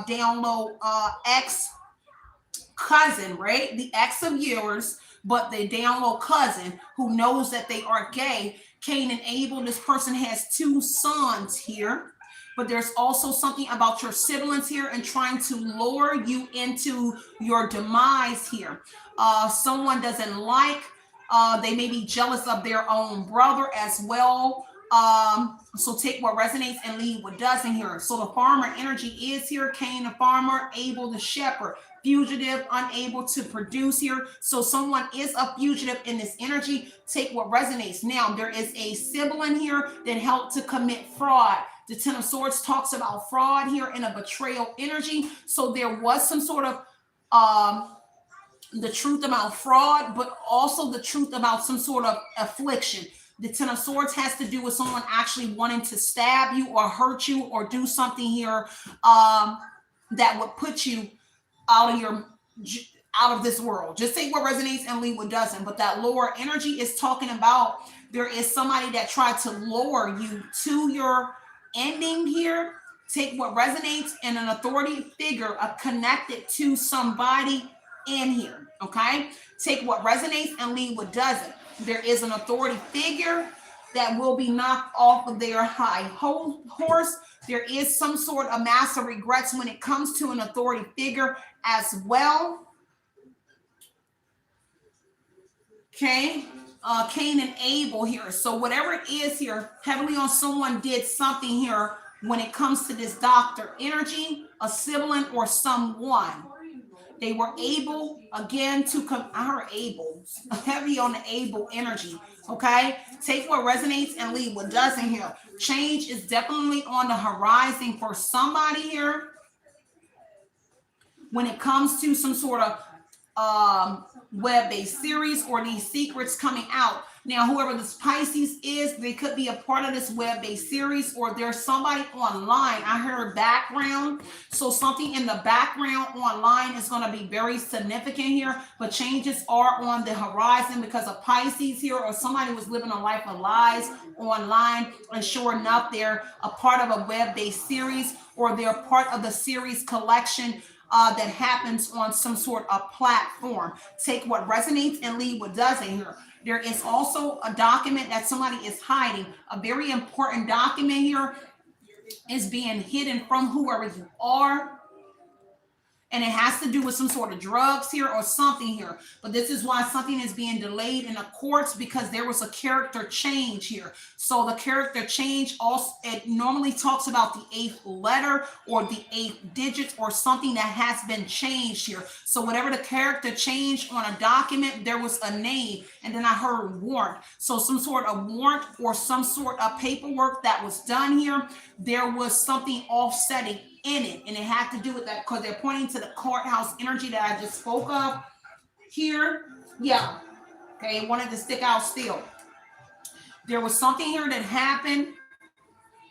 down low ex cousin, right? The ex of yours, but the down low cousin who knows that they are gay. Cain and Abel, this person has two sons here, but there's also something about your siblings here and trying to lure you into your demise here. Someone doesn't like, they may be jealous of their own brother as well. So take what resonates and leave what doesn't here. So the farmer energy is here. Cain the farmer, Abel the shepherd. Fugitive, unable to produce here. So someone is a fugitive in this energy. Take what resonates. Now there is a sibling here that helped to commit fraud. The Ten of Swords talks about fraud here in a betrayal energy. So there was some sort of the truth about fraud, but also the truth about some sort of affliction. The Ten of Swords has to do with someone actually wanting to stab you or hurt you or do something here that would put you out of this world. Just take what resonates and leave what doesn't. But that lower energy is talking about there is somebody that tried to lure you to your ending here. Take what resonates, and an authority figure connected to somebody in here. Okay, take what resonates and leave what doesn't. There is an authority figure that will be knocked off of their high horse. There is some sort of massive regrets when it comes to an authority figure as well. Okay, Cain and Abel here. So whatever it is here, heavily on someone did something here when it comes to this doctor energy, a sibling or someone. They were able, again, to come. Our able, heavy on the able energy. Okay, take what resonates and leave what doesn't here. Change is definitely on the horizon for somebody here when it comes to some sort of web-based series or these secrets coming out. Now, whoever this Pisces is, they could be a part of this web-based series, or there's somebody online. I heard background. So something in the background online is going to be very significant here, but changes are on the horizon because of Pisces here, or somebody was living a life of lies online, and sure enough, they're a part of a web-based series, or they're part of the series collection that happens on some sort of platform. Take what resonates and leave what doesn't here. There is also a document that somebody is hiding. A very important document here is being hidden from whoever you are. And it has to do with some sort of drugs here or something here. But this is why something is being delayed in the courts, because there was a character change here. So the character change also, it normally talks about the 8th letter or the 8th digit or something that has been changed here. So whatever the character changed on a document, there was a name. And then I heard warrant. So some sort of warrant or some sort of paperwork that was done here, there was something offsetting in it, and it had to do with that because they're pointing to the courthouse energy that I just spoke of here. Yeah, okay, it wanted to stick out still. There was something here that happened,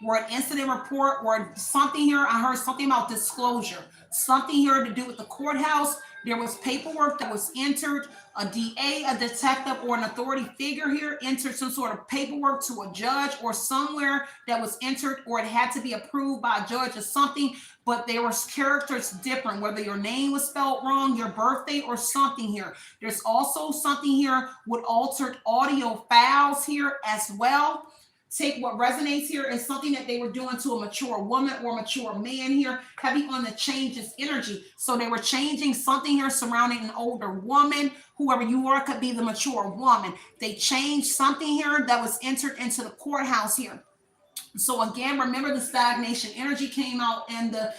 or an incident report, or something here. I heard something about disclosure, something here to do with the courthouse. There was paperwork that was entered. A DA, a detective, or an authority figure here entered some sort of paperwork to a judge or somewhere that was entered, or it had to be approved by a judge or something. But there was characters different, whether your name was spelled wrong, your birthday, or something here. There's also something here with altered audio files here as well. Take what resonates here is something that they were doing to a mature woman or mature man here, heavy on the changes energy. So they were changing something here surrounding an older woman. Whoever you are could be the mature woman. They changed something here that was entered into the courthouse here. So again, remember the stagnation energy came out in the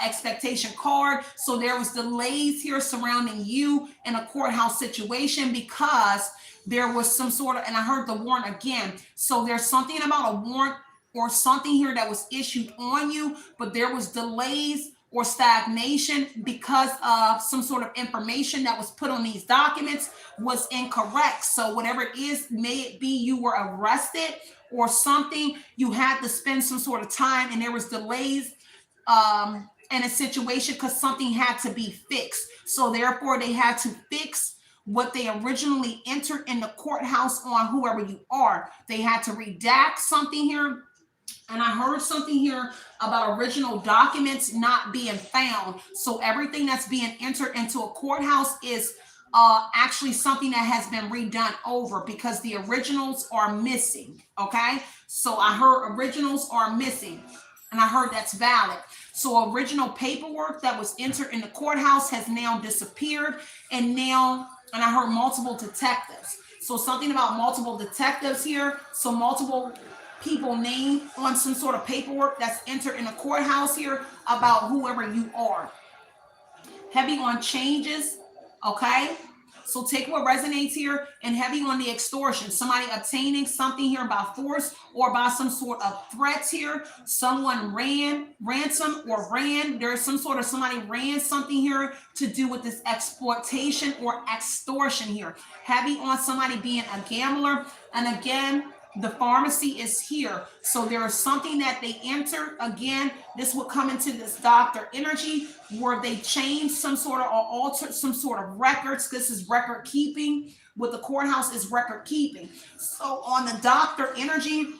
expectation card. So there was delays here surrounding you in a courthouse situation because there was some sort of, and I heard the warrant again. So there's something about a warrant or something here that was issued on you, but there was delays or stagnation because of some sort of information that was put on these documents was incorrect. So whatever it is, may it be you were arrested or something, you had to spend some sort of time and there was delays in a situation because something had to be fixed. So therefore they had to fix what they originally entered in the courthouse on whoever you are. They had to redact something here. And I heard something here about original documents not being found. So everything that's being entered into a courthouse is actually something that has been redone over because the originals are missing. Okay. So I heard originals are missing and I heard that's valid. So original paperwork that was entered in the courthouse has now disappeared. And I heard multiple detectives. So something about multiple detectives here. So multiple people named on some sort of paperwork that's entered in the courthouse here about whoever you are. Heavy on changes. Okay. So take what resonates here and heavy on the extortion. Somebody obtaining something here by force or by some sort of threats here. Someone ransom or ran. There's some sort of somebody ran something here to do with this exploitation or extortion here. Heavy on somebody being a gambler. And again, the pharmacy is here. So there is something that they entered. Again, this will come into this doctor energy where they change some sort of or alter some sort of records. This is record keeping. With the courthouse is record keeping. So on the doctor energy,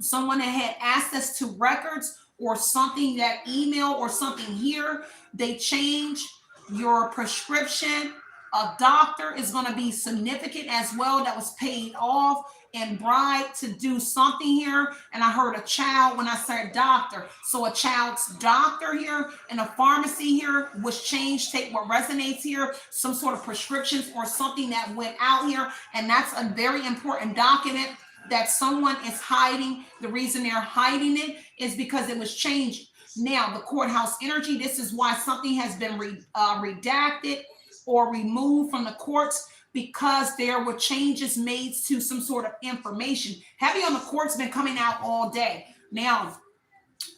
someone that had access to records or something, that email or something here, they change your prescription. A doctor is going to be significant as well that was paid off and bribed to do something here. And I heard a child when I said doctor. So a child's doctor here and a pharmacy here was changed. Take what resonates here, some sort of prescriptions or something that went out here. And that's a very important document that someone is hiding. The reason they're hiding it is because it was changed. Now, the courthouse energy, this is why something has been redacted or removed from the courts, because there were changes made to some sort of information. Heavy on the courts been coming out all day. Now,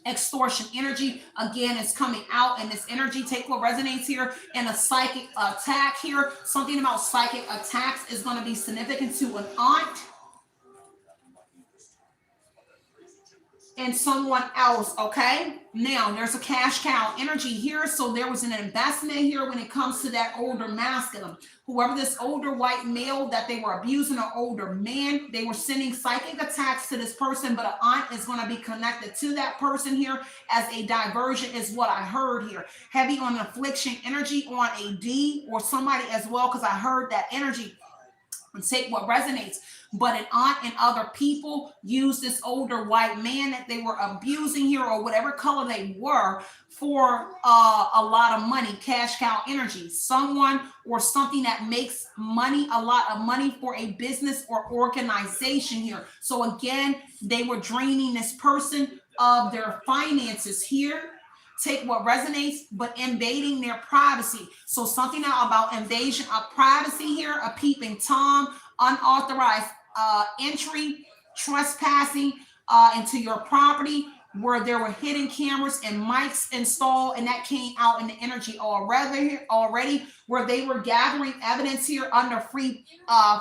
extortion energy, again, is coming out, and this energy, take what resonates here, and a psychic attack here. Something about psychic attacks is going to be significant to an aunt and someone else. Okay, now there's a cash cow energy here. So there was an investment here when it comes to that older masculine, whoever this older white male that they were abusing, or older man, they were sending psychic attacks to this person, but an aunt is going to be connected to that person here as a diversion is what I heard here. Heavy on affliction energy on a D or somebody as well, because I heard that energy. and take what resonates. But an aunt and other people use this older white man that they were abusing here, or whatever color they were, for a lot of money, cash cow energy. Someone or something that makes money, a lot of money, for a business or organization here. So again, they were draining this person of their finances here. Take what resonates, but invading their privacy. So something now about invasion of privacy here, a peeping Tom, unauthorized entry, trespassing into your property, where there were hidden cameras and mics installed, and that came out in the energy already, where they were gathering evidence here under free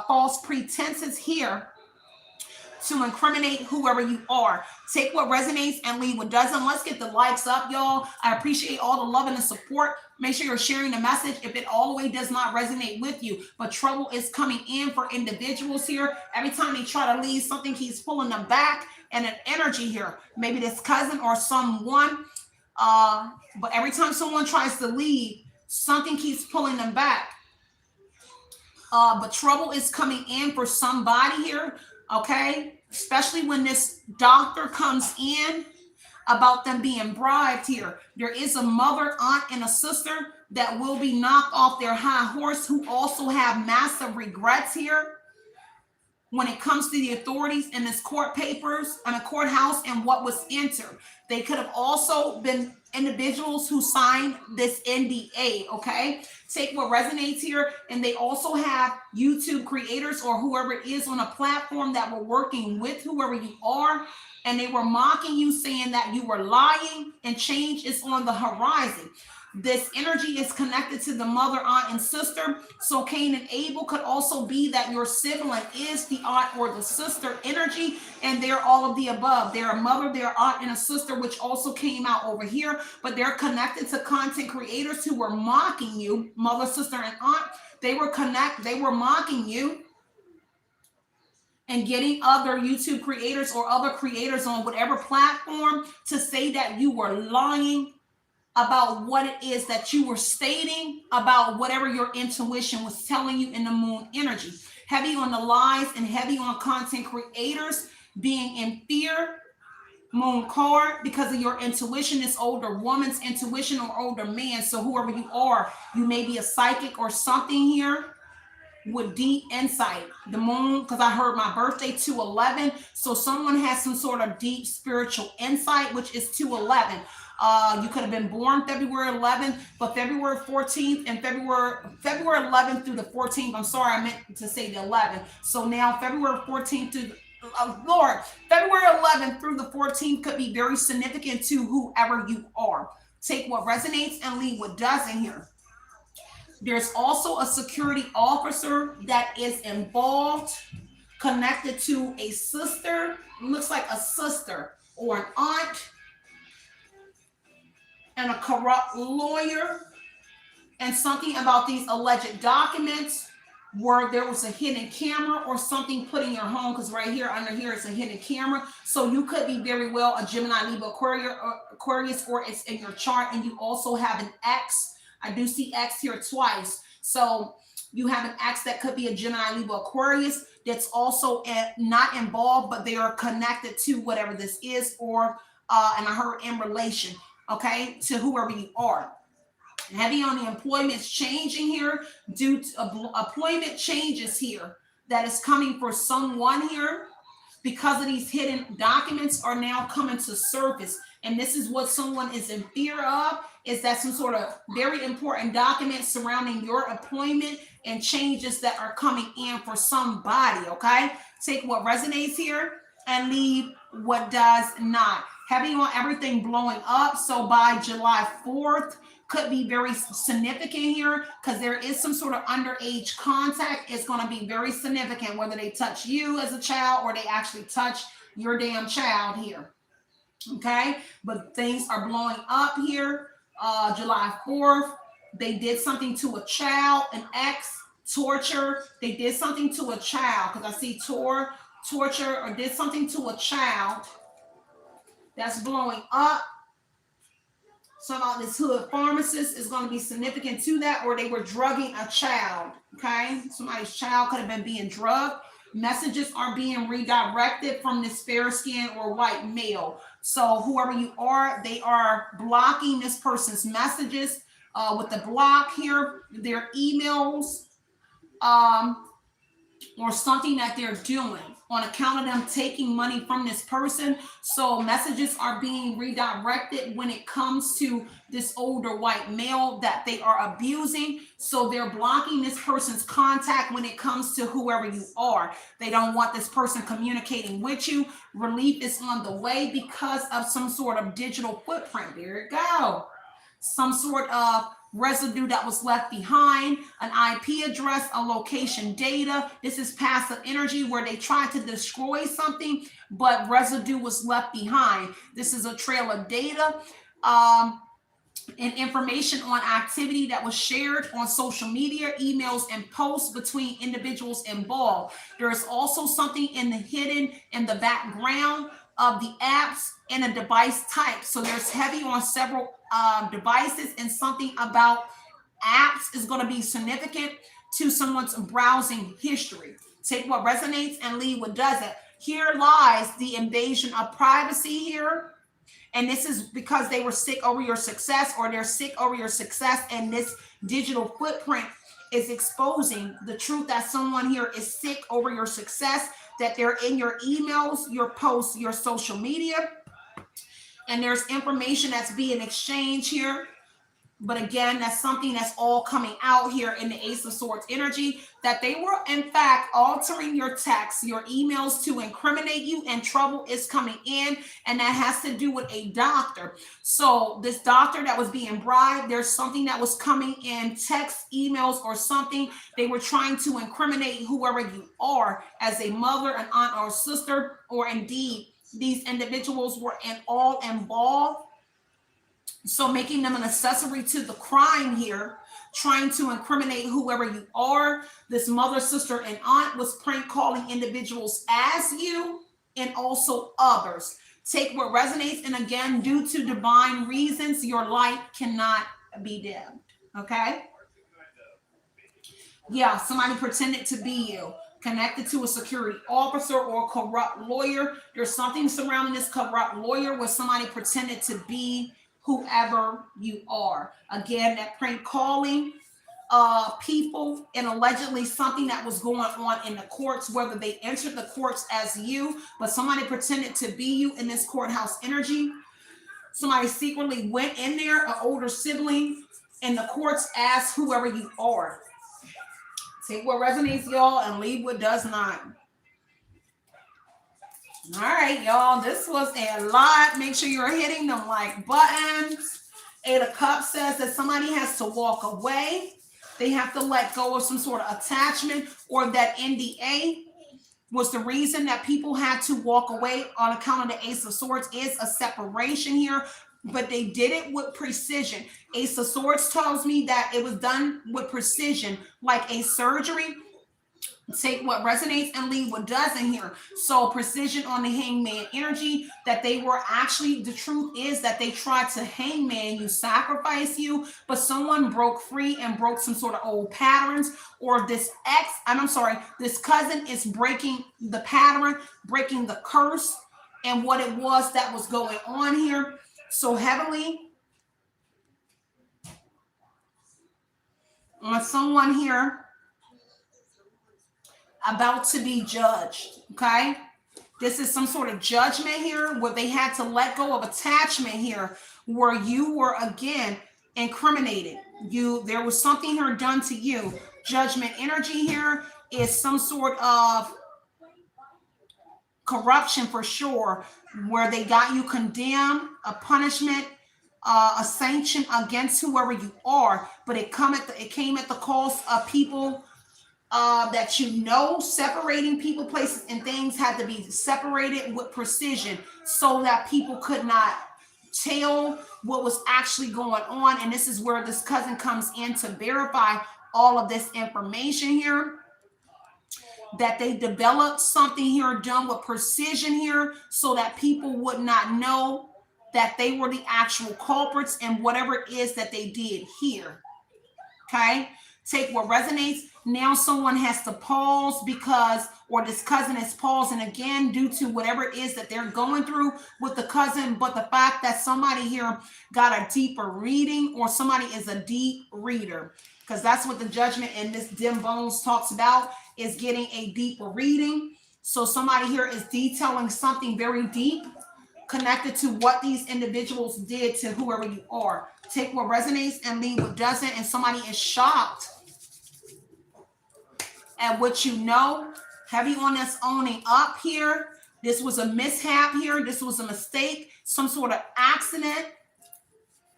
false pretenses here to incriminate whoever you are. Take what resonates and leave what doesn't. Let's get the likes up, y'all. I appreciate all the love and the support. Make sure you're sharing the message if it all the way does not resonate with you. But trouble is coming in for individuals here. Every time they try to leave, something keeps pulling them back, and an energy here. Maybe this cousin or someone. But every time someone tries to leave, something keeps pulling them back. But trouble is coming in for somebody here. Okay, especially when this doctor comes in about them being bribed here. There is a mother, aunt, and a sister that will be knocked off their high horse, who also have massive regrets here when it comes to the authorities and this court papers and a courthouse and what was entered. They could have also been individuals who signed this NDA, okay? Take what resonates here. And they also have YouTube creators or whoever it is on a platform that were working with whoever you are, and they were mocking you, saying that you were lying and change is on the horizon. This energy is connected to the mother, aunt, and sister. So Cain and Abel could also be that your sibling is the aunt or the sister energy, and they're all of the above. They're a mother, they're an aunt, and a sister, which also came out over here, but they're connected to content creators who were mocking you, mother, sister, and aunt. They were mocking you and getting other YouTube creators or other creators on whatever platform to say that you were lying about what it is that you were stating, about whatever your intuition was telling you in the moon energy. Heavy on the lies and heavy on content creators being in fear, moon card, because of your intuition, this older woman's intuition or older man. So whoever you are, you may be a psychic or something here with deep insight. The moon, because I heard my birthday 2/11, so someone has some sort of deep spiritual insight, which is 2/11. You could have been born February 11th, but February 14th and February 11th through the 14th. I'm sorry, I meant to say the 11th. So now February 14th to February 11th through the 14th could be very significant to whoever you are. Take what resonates and leave what doesn't here. There's also a security officer that is involved, connected to a sister. Looks like a sister or an aunt, and a corrupt lawyer, and something about these alleged documents where there was a hidden camera or something put in your home, because right here under here is a hidden camera. So you could be very well a Gemini, Libra, Aquarius, or it's in your chart, and you also have an X. I do see X here twice. So you have an X that could be a Gemini, Libra, Aquarius that's also not involved, but they are connected to whatever this is, or and I heard in relation, okay, to whoever you are. Heavy on the employment's changing here due to employment changes here that is coming for someone here, because of these hidden documents are now coming to surface. And this is what someone is in fear of, is that some sort of very important documents surrounding your employment and changes that are coming in for somebody, okay? Take what resonates here and leave what does not. Heavy on everything blowing up. So by July 4th, could be very significant here, because there is some sort of underage contact. It's going to be very significant, whether they touch you as a child or they actually touch your damn child here. Okay, but things are blowing up here. July 4th, they did something to a child, an ex, torture. They did something to a child, because I see torture, or did something to a child that's blowing up. So about this hood pharmacist is going to be significant to that, or they were drugging a child. Okay, somebody's child could have been being drugged. Messages are being redirected from this fair skin or white male. So whoever you are, they are blocking this person's messages with the block here, their emails, or something that they're doing on account of them taking money from this person. So messages are being redirected when it comes to this older white male that they are abusing. So they're blocking this person's contact when it comes to whoever you are. They don't want this person communicating with you. Relief is on the way because of some sort of digital footprint. There you go. Some sort of residue that was left behind, an IP address, a location data. This is passive energy where they tried to destroy something, but residue was left behind. This is a trail of data and information on activity that was shared on social media, emails, and posts between individuals involved. There is also something hidden in the background of the apps and a device type. So there's heavy on several devices, and something about apps is going to be significant to someone's browsing history. Take what resonates and leave what doesn't. Here lies the invasion of privacy here. And this is because they were sick over your success, or they're sick over your success. And this digital footprint is exposing the truth that someone here is sick over your success, that they're in your emails, your posts, your social media. And there's information that's being exchanged here. But again, that's something that's all coming out here in the Ace of Swords energy, that they were in fact altering your texts, your emails to incriminate you, and trouble is coming in. And that has to do with a doctor. So this doctor that was being bribed, there's something that was coming in text, emails, or something. They were trying to incriminate whoever you are as a mother, an aunt, or sister, or indeed these individuals were all involved. So making them an accessory to the crime here, trying to incriminate whoever you are. This mother, sister, and aunt was prank calling individuals as you, and also others. Take what resonates. And again, due to divine reasons, your light cannot be dimmed. Okay? Yeah, somebody pretended to be you, connected to a security officer or a corrupt lawyer. There's something surrounding this corrupt lawyer where somebody pretended to be whoever you are. Again, that prank calling people, and allegedly something that was going on in the courts, whether they entered the courts as you, but somebody pretended to be you in this courthouse energy. Somebody secretly went in there, an older sibling, in the courts as whoever you are. Take what resonates, y'all, and leave what does not. All right, y'all, this was a lot. Make sure you're hitting them like buttons. Eight of Cups says that somebody has to walk away. They have to let go of some sort of attachment, or that NDA was the reason that people had to walk away on account of the Ace of Swords. Is a separation here, but they did it with precision. Ace of Swords tells me that it was done with precision, like a surgery. Take what resonates and leave what doesn't here. So precision on the hangman energy, that they were actually, the truth is that they tried to hangman you, sacrifice you, but someone broke free and broke some sort of old patterns, or this this cousin is breaking the pattern, breaking the curse and what it was that was going on here. So heavily on someone here about to be judged. Okay, this is some sort of judgment here where they had to let go of attachment here, where you were again incriminated. There was something here done to you. Judgment energy here is some sort of corruption for sure, where they got you condemned, a punishment, a sanction against whoever you are, but it came at the cost of people that separating people, places, and things had to be separated with precision so that people could not tell what was actually going on. And this is where this cousin comes in to verify all of this information here, that they developed something here done with precision here so that people would not know that they were the actual culprits in whatever it is that they did here. Okay, take what resonates. Now someone has to pause because, or this cousin is pausing again due to whatever it is that they're going through with the cousin. But the fact that somebody here got a deeper reading, or somebody is a deep reader, because that's what the judgment in this dim bones talks about, is getting a deeper reading. So somebody here is detailing something very deep connected to what these individuals did to whoever you are. Take what resonates and leave what doesn't. And somebody is shocked at what you know. Heavy on this owning up here. This was a mishap here. This was a mistake, some sort of accident.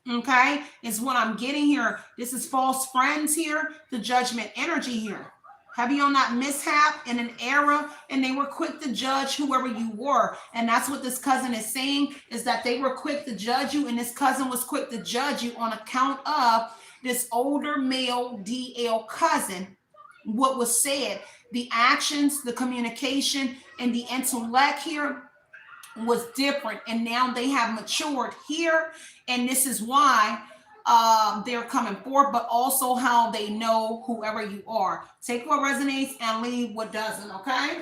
Okay, is what I'm getting here. This is false friends here. The judgment energy here. Heavy on that mishap in an era, and they were quick to judge whoever you were. And that's what this cousin is saying, is that they were quick to judge you, and this cousin was quick to judge you on account of this older male DL cousin. What was said, the actions, the communication, and the intellect here was different. And now they have matured here, and this is why they're coming forth, but also how they know whoever you are. Take what resonates and leave what doesn't, okay?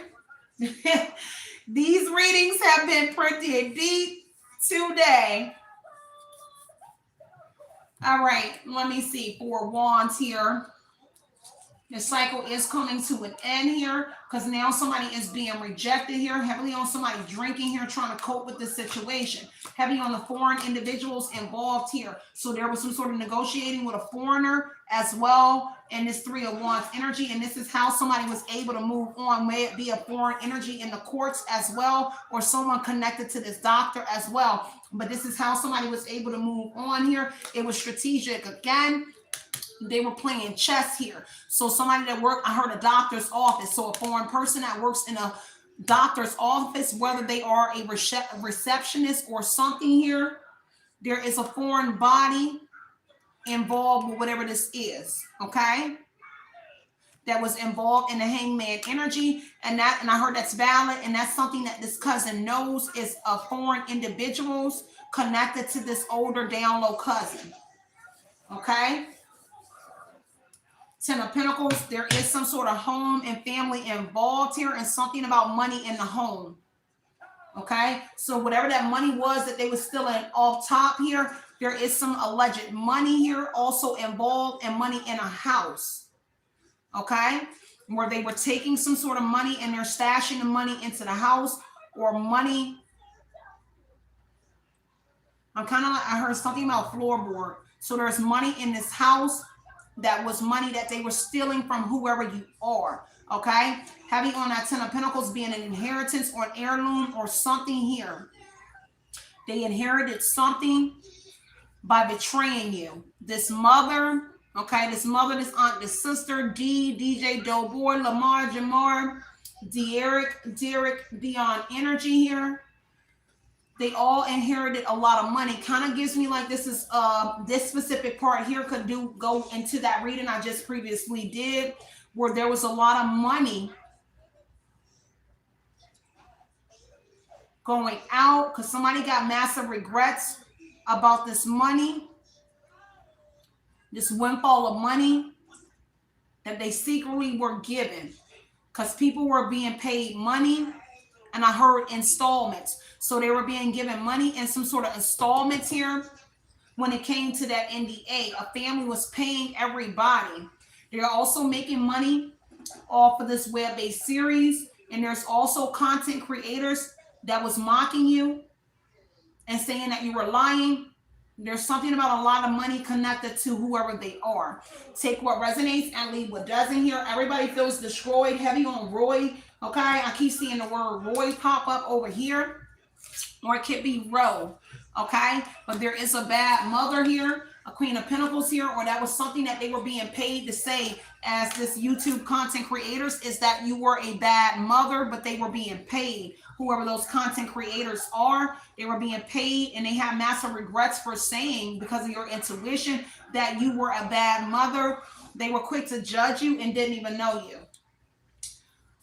These readings have been pretty deep today. All right, let me see. 4 wands here. The cycle is coming to an end here, because now somebody is being rejected here. Heavily on somebody drinking here, trying to cope with this situation. Heavy on the foreign individuals involved here. So there was some sort of negotiating with a foreigner as well in this 3 of Wands energy. And this is how somebody was able to move on. May it be a foreign energy in the courts as well, or someone connected to this doctor as well. But this is how somebody was able to move on here. It was strategic again. They were playing chess here. So somebody that worked, I heard a doctor's office. So a foreign person that works in a doctor's office, whether they are a receptionist or something here, there is a foreign body involved with whatever this is, okay? That was involved in the hangman energy. And I heard that's valid. And that's something that this cousin knows, is a foreign individuals connected to this older down low cousin, okay? 10 of Pentacles, there is some sort of home and family involved here, and something about money in the home. Okay, so whatever that money was that they were stealing off top here, there is some alleged money here also involved, and money in a house. Okay, where they were taking some sort of money and they're stashing the money into the house, or money. I'm kind of like, I heard something about floorboard. So there's money in this house that was money that they were stealing from whoever you are, okay? Heavy on that 10 of Pentacles being an inheritance or an heirloom or something here. They inherited something by betraying you. This mother, okay? This mother, this aunt, this sister, DJ, Doughboy, Lamar, Jamar, Derek, Dion energy here. They all inherited a lot of money. Kind of gives me like this is this specific part here could go into that reading I just previously did, where there was a lot of money going out because somebody got massive regrets about this money, this windfall of money that they secretly were given, because people were being paid money. And I heard installments. So they were being given money in some sort of installments here. When it came to that NDA, a family was paying everybody. They're also making money off of this web-based series. And there's also content creators that was mocking you and saying that you were lying. There's something about a lot of money connected to whoever they are. Take what resonates and leave what doesn't here. Everybody feels destroyed. Heavy on Roy. Okay, I keep seeing the word Roy pop up over here, or it could be Ro, okay? But there is a bad mother here, a Queen of Pentacles here, or that was something that they were being paid to say as this YouTube content creators, is that you were a bad mother, but they were being paid. Whoever those content creators are, they were being paid, and they have massive regrets for saying, because of your intuition, that you were a bad mother. They were quick to judge you and didn't even know you.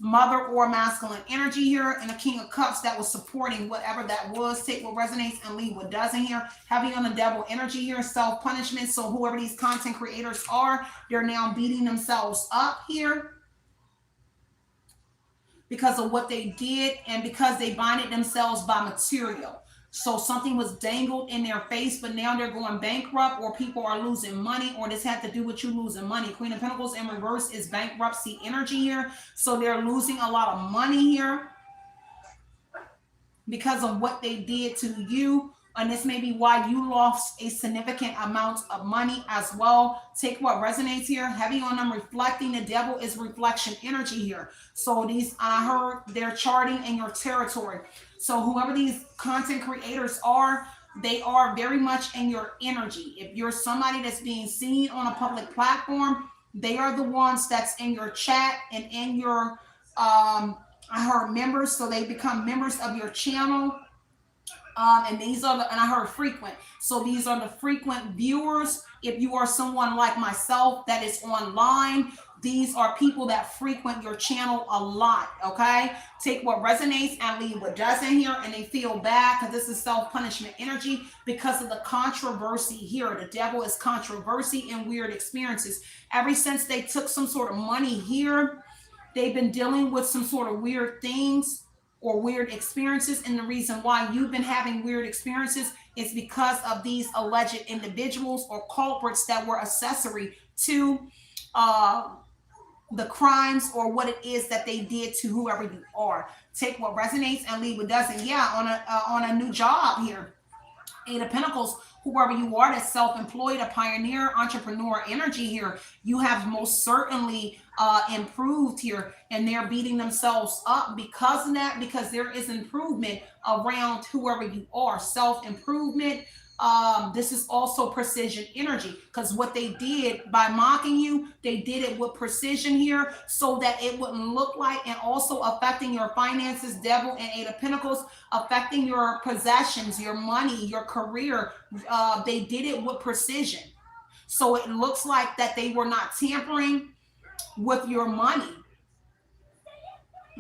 Mother or masculine energy here, and a King of Cups that was supporting whatever that was. Take what resonates and leave what doesn't here. Heavy on the devil energy here, self-punishment. So whoever these content creators are, they're now beating themselves up here because of what they did and because they binded themselves by material. So something was dangled in their face, but now they're going bankrupt, or people are losing money, or this had to do with you losing money. Queen of Pentacles in reverse is bankruptcy energy here. So they're losing a lot of money here because of what they did to you. And this may be why you lost a significant amount of money as well. Take what resonates here. Heavy on them reflecting. The devil is reflection energy here. So these, I heard they're charting in your territory. So whoever these content creators are, they are very much in your energy. If you're somebody that's being seen on a public platform, they are the ones that's in your chat and in your, I heard members. So they become members of your channel. And these are the, and I heard frequent. So these are the frequent viewers. If you are someone like myself that is online, these are people that frequent your channel a lot. Okay. Take what resonates and leave what doesn't here. And they feel bad because this is self-punishment energy because of the controversy here. The devil is controversy and weird experiences. Ever since they took some sort of money here, they've been dealing with some sort of weird things or weird experiences. And the reason why you've been having weird experiences is because of these alleged individuals or culprits that were accessory to the crimes or what it is that they did to whoever you are. Take what resonates and leave what doesn't. Yeah, on a new job here. Eight of Pentacles, whoever you are that's self-employed, a pioneer, entrepreneur energy here, you have most certainly improved here, and they're beating themselves up because of that, because there is improvement around whoever you are. Self-improvement. This is also precision energy, because what they did by mocking you, they did it with precision here so that it wouldn't look like, and also affecting your finances, devil and Eight of Pentacles, affecting your possessions, your money, your career. They did it with precision. So it looks like that they were not tampering with your money.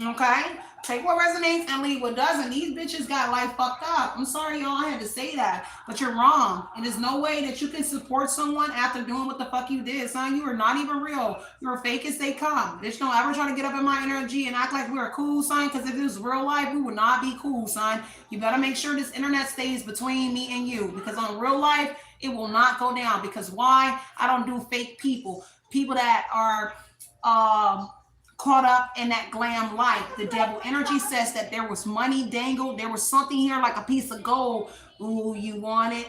Okay? Take what resonates and leave what doesn't. These bitches got life fucked up. I'm sorry, y'all, I had to say that, but you're wrong. And there's no way that you can support someone after doing what the fuck you did, son. You are not even real. You're fake as they come. Bitch, don't ever try to get up in my energy and act like we're cool, son, because if it was real life, we would not be cool, son. You better make sure this internet stays between me and you, because on real life, it will not go down. Because why? I don't do fake people. People that are caught up in that glam life. The devil energy says that there was money dangled. There was something here like a piece of gold. Ooh, you want it,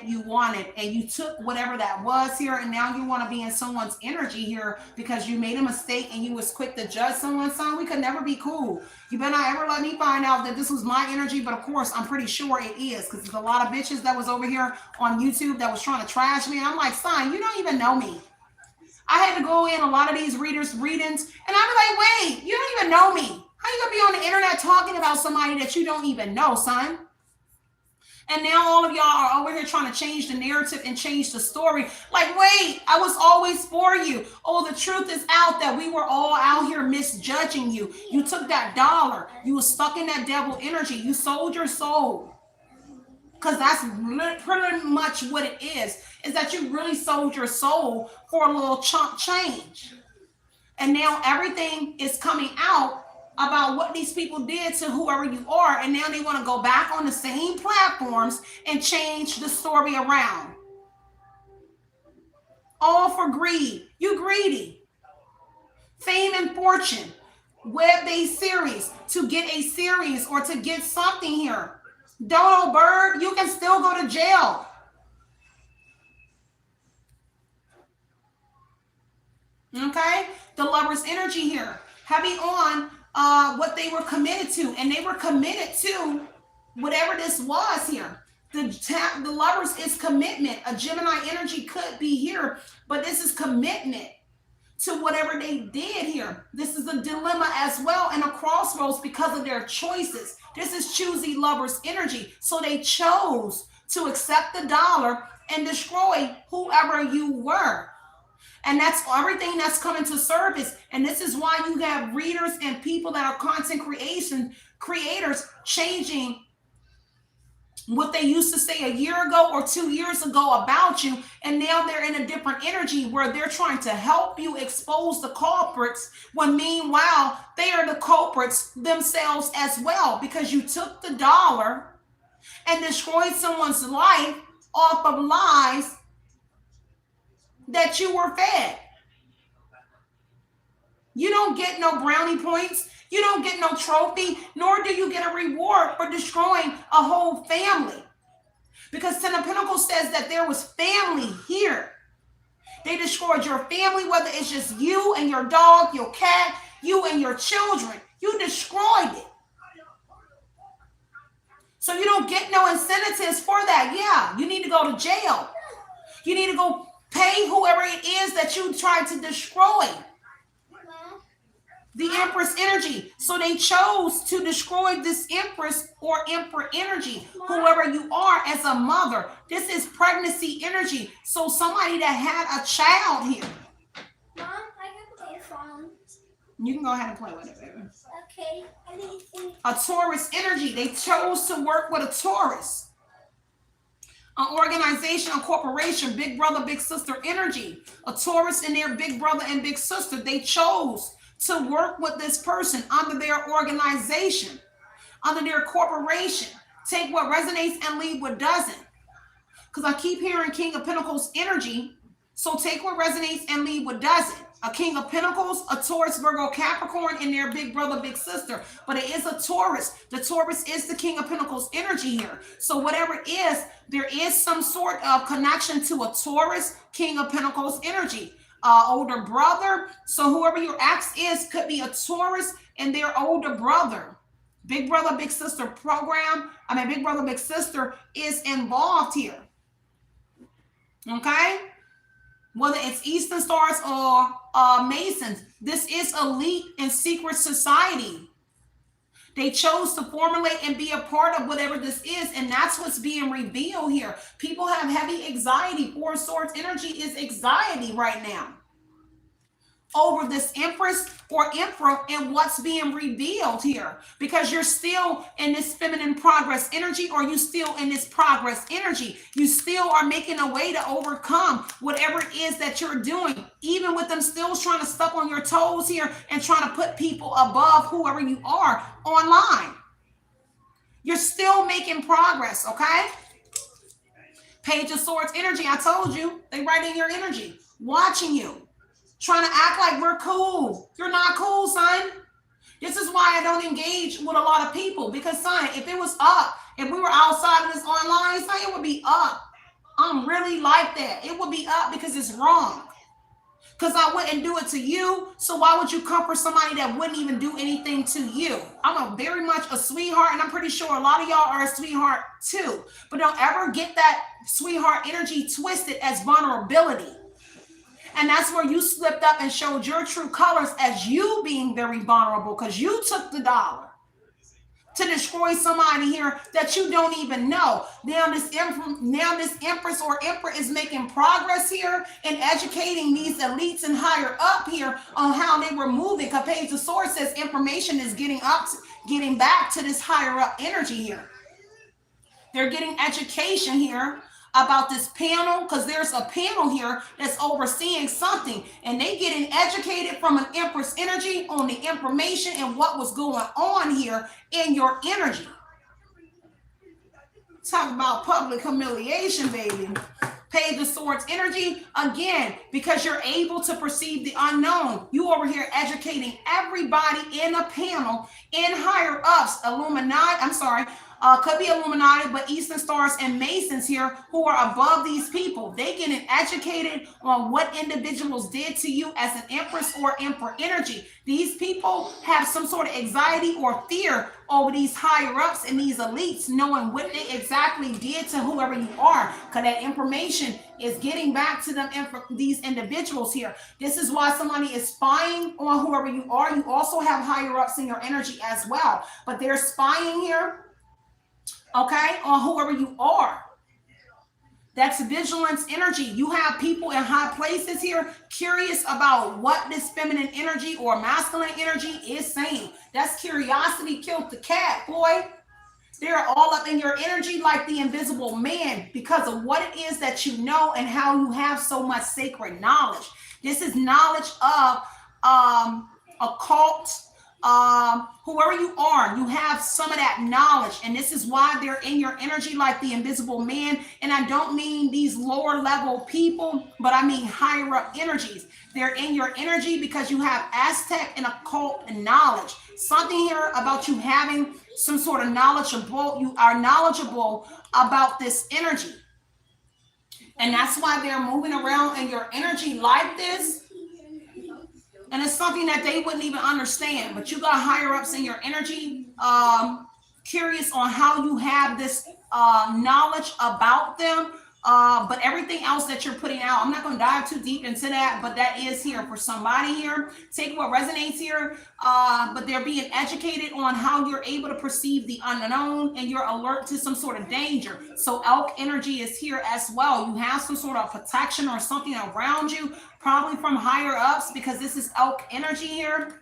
and you took whatever that was here, and now you want to be in someone's energy here because you made a mistake and you was quick to judge someone. Son, we could never be cool. You better not ever let me find out that this was my energy, but of course I'm pretty sure it is, because there's a lot of bitches that was over here on YouTube that was trying to trash me, and I'm like, son, you don't even know me. I had to go in a lot of these readings, and I'm like, wait, you don't even know me. How you gonna be on the internet talking about somebody that you don't even know, son? And now all of y'all are over here trying to change the narrative and change the story. Like, wait, I was always for you. Oh, the truth is out that we were all out here misjudging you. You took that dollar. You were stuck in that devil energy. You sold your soul. Because that's pretty much what it is that you really sold your soul for a little chunk change. And now everything is coming out about what these people did to whoever you are. And now they want to go back on the same platforms and change the story around. All for greed. You greedy. Fame and fortune. Web-based series. To get a series or to get something here. Dodo Bird, you can still go to jail. Okay? The Lover's energy here. Heavy on what they were committed to. And they were committed to whatever this was here. The Lovers is commitment. A Gemini energy could be here, but this is commitment to whatever they did here. This is a dilemma as well and a crossroads because of their choices. This is choosy Lovers energy. So they chose to accept the dollar and destroy whoever you were. And that's everything that's coming to service. And this is why you have readers and people that are content creators changing what they used to say a year ago or 2 years ago about you, and now they're in a different energy where they're trying to help you expose the culprits, when meanwhile they are the culprits themselves as well, because you took the dollar and destroyed someone's life off of lies that you were fed. You don't get no brownie points. You don't get no trophy, nor do you get a reward for destroying a whole family. Because Ten of Pentacles says that there was family here. They destroyed your family, whether it's just you and your dog, your cat, you and your children. You destroyed it. So you don't get no incentives for that. Yeah, you need to go to jail. You need to go pay whoever it is that you tried to destroy. The Empress energy. So they chose to destroy this Empress or Emperor energy, whoever you are as a mother. This is pregnancy energy. So somebody that had a child here. Mom, I can play phone. You can go ahead and play with it, baby. Okay. A Taurus energy. They chose to work with a Taurus. An organization, a corporation, big brother, big sister energy. A Taurus and their big brother and big sister. They chose to work with this person under their organization, under their corporation. Take what resonates and leave what doesn't. Because I keep hearing King of Pentacles energy. So take what resonates and leave what doesn't. A King of Pentacles, a Taurus, Virgo, Capricorn, and their big brother, big sister. But it is a Taurus. The Taurus is the King of Pentacles energy here. So whatever it is, there is some sort of connection to a Taurus, King of Pentacles energy. Older brother. So whoever your ex is could be a Taurus and their older brother. Big brother, big sister program. Big brother, big sister is involved here. Okay? Whether it's Eastern Stars or Masons, this is elite and secret society. They chose to formulate and be a part of whatever this is, and that's what's being revealed here. People have heavy anxiety. Four of Swords energy is anxiety right now over this Empress or Emperor and what's being revealed here, because you're still in this feminine progress energy, or you still in this progress energy. You still are making a way to overcome whatever it is that you're doing, even with them still trying to step on your toes here and trying to put people above whoever you are online. You're still making progress, okay? Page of Swords energy, I told you, they right in your energy, watching you. Trying to act like we're cool. You're not cool, son. This is why I don't engage with a lot of people. Because, son, if it was up, if we were outside of this online, son, it would be up. I'm really like that. It would be up because it's wrong. Because I wouldn't do it to you. So why would you comfort somebody that wouldn't even do anything to you? I'm very much a sweetheart, and I'm pretty sure a lot of y'all are a sweetheart too. But don't ever get that sweetheart energy twisted as vulnerability. And that's where you slipped up and showed your true colors as you being very vulnerable, because you took the dollar to destroy somebody here that you don't even know. Now this Empress or Emperor is making progress here in educating these elites and higher up here on how they were moving. Because Page of Swords says information is getting back to this higher up energy here. They're getting education here about this panel, because there's a panel here that's overseeing something, and they getting educated from an Empress energy on the information and what was going on here in your energy. Talk about public humiliation, baby. Page of Swords energy, again, because you're able to perceive the unknown. You over here educating everybody in a panel in higher ups, could be Illuminati, but Eastern Stars and Masons here who are above these people. They getting educated on what individuals did to you as an Empress or Emperor energy. These people have some sort of anxiety or fear over these higher ups and these elites, knowing what they exactly did to whoever you are, because that information is getting back to them, these individuals here. This is why somebody is spying on whoever you are. You also have higher ups in your energy as well, but they're spying here, okay, on whoever you are. That's vigilance energy. You have people in high places here curious about what this feminine energy or masculine energy is saying. That's curiosity killed the cat, boy. They're all up in your energy like the invisible man because of what it is that you know and how you have so much sacred knowledge. This is knowledge of occult, whoever you are, you have some of that knowledge. And this is why they're in your energy like the invisible man. And I don't mean these lower level people, but I mean higher up energies. They're in your energy because you have Aztec and occult knowledge. Something here about you having some sort of knowledgeable, you are knowledgeable about this energy. And that's why they're moving around in your energy like this. And it's something that they wouldn't even understand. But you got higher ups in your energy, curious on how you have this knowledge about them. But everything else that you're putting out, I'm not going to dive too deep into that, but that is here for somebody here. Take what resonates here. But they're being educated on how you're able to perceive the unknown and you're alert to some sort of danger. So elk energy is here as well. You have some sort of protection or something around you, probably from higher ups, because this is elk energy here.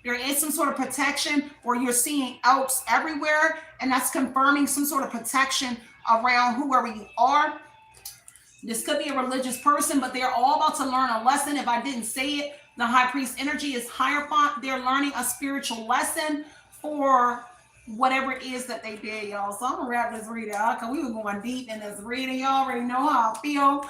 There is some sort of protection where you're seeing elks everywhere, and that's confirming some sort of protection around whoever you are. This could be a religious person, but they're all about to learn a lesson. If I didn't say it, the high priest energy is Hierophant. They're learning a spiritual lesson for whatever it is that they did, y'all. So I'm gonna wrap this reading out because we were going deep in this reading. Y'all already know how I feel.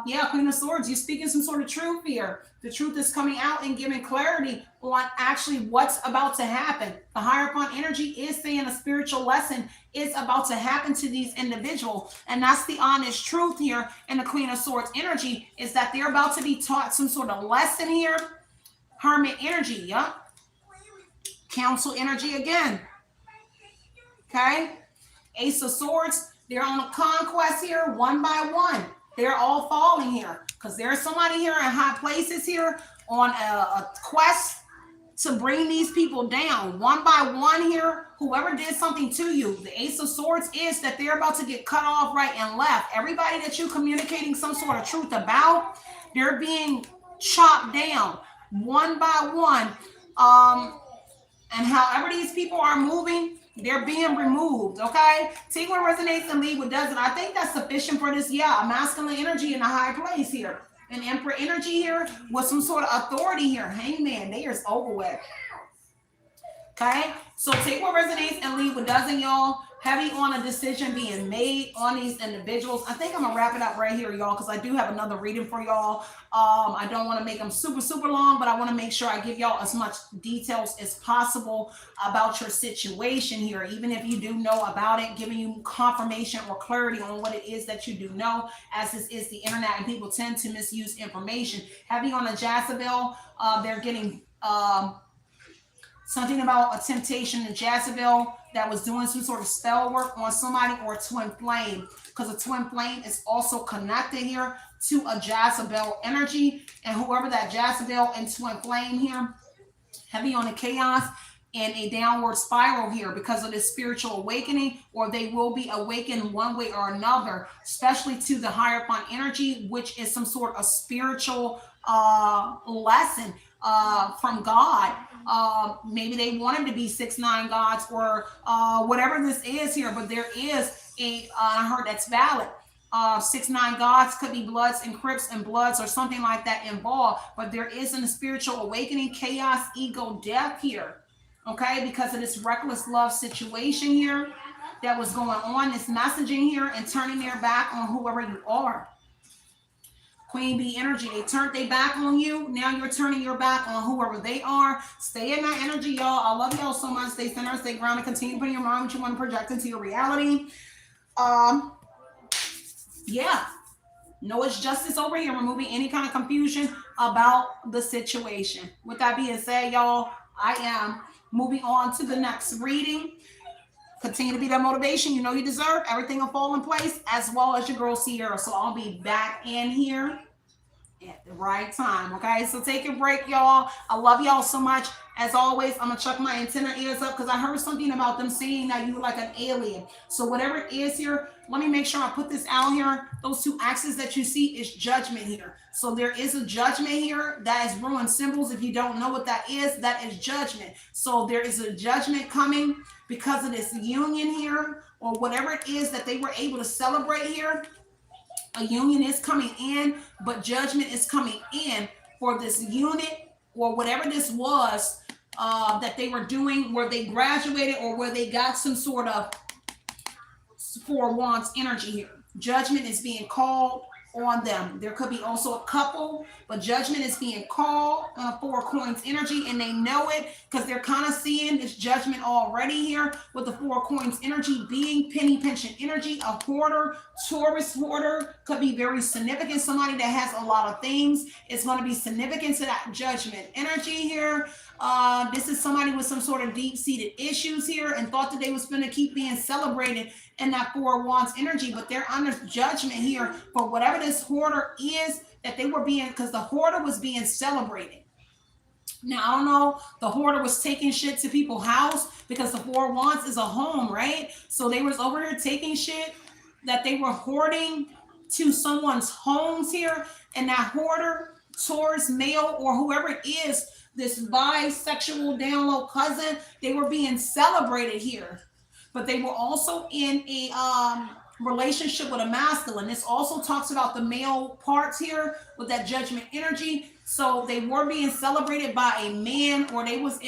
Yeah, Queen of Swords, you're speaking some sort of truth here. The truth is coming out and giving clarity on actually what's about to happen. The Hierophant energy is saying a spiritual lesson is about to happen to these individuals. And that's the honest truth here. And the Queen of Swords energy is that they're about to be taught some sort of lesson here. Hermit energy, yep. Council energy again. Okay. Ace of Swords, they're on a conquest here, one by one. They're all falling here because there's somebody here in high places here on a quest to bring these people down one by one here. Whoever did something to you, the Ace of Swords is that they're about to get cut off right and left. Everybody that you're communicating some sort of truth about, they're being chopped down one by one. And however these people are moving, they're being removed, okay? Take what resonates and leave what doesn't. I think that's sufficient for this. Yeah, a masculine energy in a high place here. An Emperor energy here with some sort of authority here. Hangman, they are over with. Okay? So take what resonates and leave what doesn't, y'all. Heavy on a decision being made on these individuals. I think I'm going to wrap it up right here, y'all, because I do have another reading for y'all. I don't want to make them super, super long, but I want to make sure I give y'all as much details as possible about your situation here. Even if you do know about it, giving you confirmation or clarity on what it is that you do know, as this is the internet and people tend to misuse information. Heavy on a Jezebel, they're getting something about a temptation in Jezebel that was doing some sort of spell work on somebody, or a twin flame, because a twin flame is also connected here to a Jezebel energy. And whoever that Jezebel and twin flame here, heavy on the chaos and a downward spiral here because of this spiritual awakening, or they will be awakened one way or another, especially to the Hierophant energy, which is some sort of spiritual lesson from God. Maybe they want him to be 6'9" gods or whatever this is here, but there is I heard that's valid. 6'9" gods could be Bloods and Crips and Bloods or something like that involved, but there isn't a spiritual awakening, chaos, ego, death here. Okay, because of this reckless love situation here that was going on, this messaging here and turning their back on whoever you are. Queen Bee energy, they turned their back on you. Now you're turning your back on whoever they are. Stay in that energy, y'all. I love y'all so much. Stay centered, stay grounded. Continue putting your mind what you want to project into your reality. Yeah. No, it's justice over here, removing any kind of confusion about the situation. With that being said, y'all, I am moving on to the next reading. Continue to be that motivation you know you deserve. Everything will fall in place, as well as your girl Sierra. So I'll be back in here at the right time. Okay, so take a break, y'all. I love y'all so much. As always, I'm gonna chuck my antenna ears up because I heard something about them saying that you were like an alien. So whatever it is here, Let me make sure I put this out here. Those two axes that you see is judgment here. So there is a judgment here. That is ruined symbols. If you don't know what that is judgment. So there is a judgment coming because of this union here, or whatever it is that they were able to celebrate here. A union is coming in, but judgment is coming in for this unit, or whatever this was that they were doing, where they graduated or where they got some sort of Four Wands energy here. Judgment is being called on them. There could be also a couple, but judgment is being called on a Four Coins energy, and they know it because they're kind of seeing this judgment already here with the Four Coins energy being penny pension energy. A hoarder, Taurus hoarder could be very significant. Somebody that has a lot of things is going to be significant to that judgment energy here. This is somebody with some sort of deep-seated issues here and thought that they was going to keep being celebrated in that Four Wands energy, but they're under judgment here for whatever this hoarder is that they were being, because the hoarder was being celebrated. Now, I don't know, the hoarder was taking shit to people's house because the Four Wands is a home, right? So they was over here taking shit that they were hoarding to someone's homes here, and that hoarder, Taurus male, or whoever it is, this bisexual down low cousin, they were being celebrated here. But they were also in a relationship with a masculine. This also talks about the male parts here with that judgment energy. So they were being celebrated by a man, or they was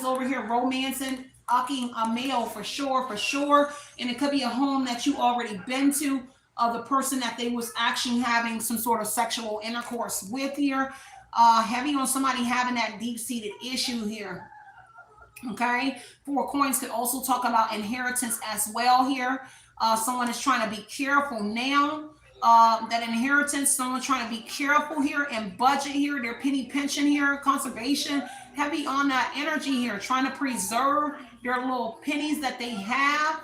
over here romancing, ucking a male for sure. And it could be a home that you already been to, the person that they was actually having some sort of sexual intercourse with here. Heavy on somebody having that deep-seated issue here. Okay, Four Coins could also talk about inheritance as well here. Someone is trying to be careful now. That inheritance, someone trying to be careful here and budget here, their penny pension here, conservation, heavy on that energy here, trying to preserve their little pennies that they have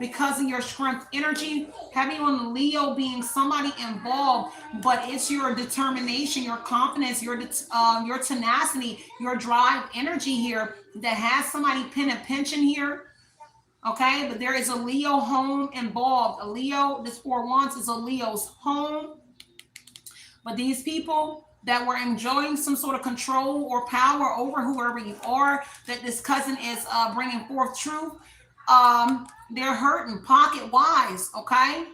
because of your strength energy. Heavy on the Leo being somebody involved, but it's your determination, your confidence, your tenacity, your drive energy here that has somebody pen and pension here. Okay, but there is a Leo home involved. A Leo, this Four Wands is a Leo's home. But these people that were enjoying some sort of control or power over whoever you are, that this cousin is bringing forth truth, they're hurting pocket-wise, okay?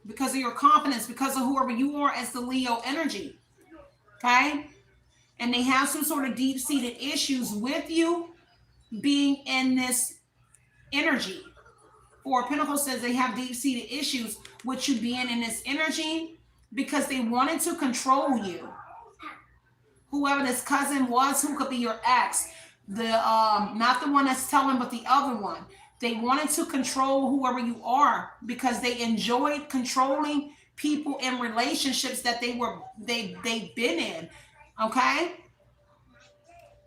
Because of your confidence, because of whoever you are as the Leo energy, okay? And they have some sort of deep-seated issues with you being in this energy. Four of Pentacles says they have deep-seated issues with you being in this energy because they wanted to control you. Whoever this cousin was, who could be your ex, not the one that's telling, but the other one. They wanted to control whoever you are because they enjoyed controlling people in relationships that they've been in. Okay?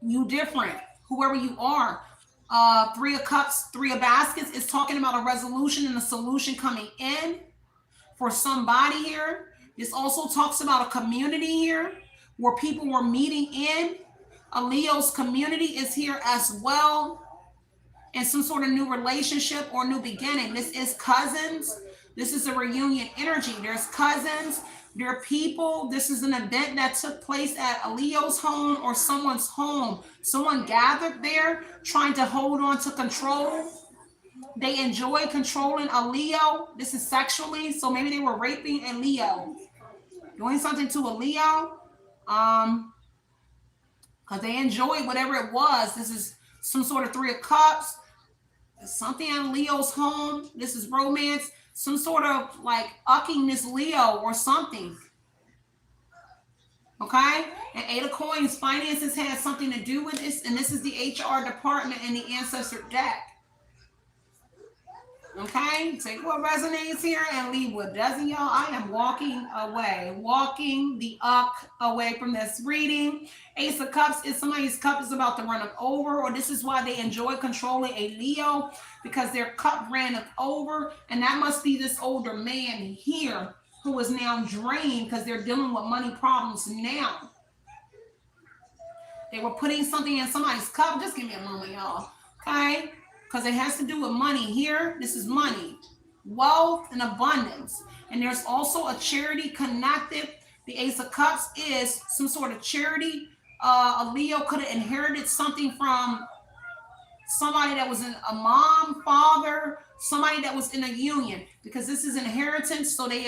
You different. Whoever you are. Three of Cups, Three of Baskets is talking about a resolution and a solution coming in for somebody here. This also talks about a community here where people were meeting in. A Leo's community is here as well, and some sort of new relationship or new beginning. This is cousins. This is a reunion energy. There's cousins. There are people. This is an event that took place at a Leo's home or someone's home. Someone gathered there trying to hold on to control. They enjoy controlling a Leo. This is sexually. So maybe they were raping a Leo. Doing something to a Leo. Because they enjoyed whatever it was. This is some sort of Three of Cups. Something in Leo's home. This is romance. Some sort of like ucking this Leo or something. Okay? And Eight of Coins, finances has something to do with this. And this is the HR department in the Ancestor deck. Okay? Take what resonates here and leave what doesn't, y'all. I am walking away. Walking the uck away from this reading. Ace of Cups is somebody's cup is about to run up over, or this is why they enjoy controlling a Leo, because their cup ran up over, and that must be this older man here who is now drained because they're dealing with money problems now. They were putting something in somebody's cup. Just give me a moment, y'all. Okay? because it has to do with money here. This is money, wealth, and abundance. And there's also a charity connected. The Ace of Cups is some sort of charity. A Leo could have inherited something from somebody that was in a mom, father, somebody that was in a union, because this is inheritance. So they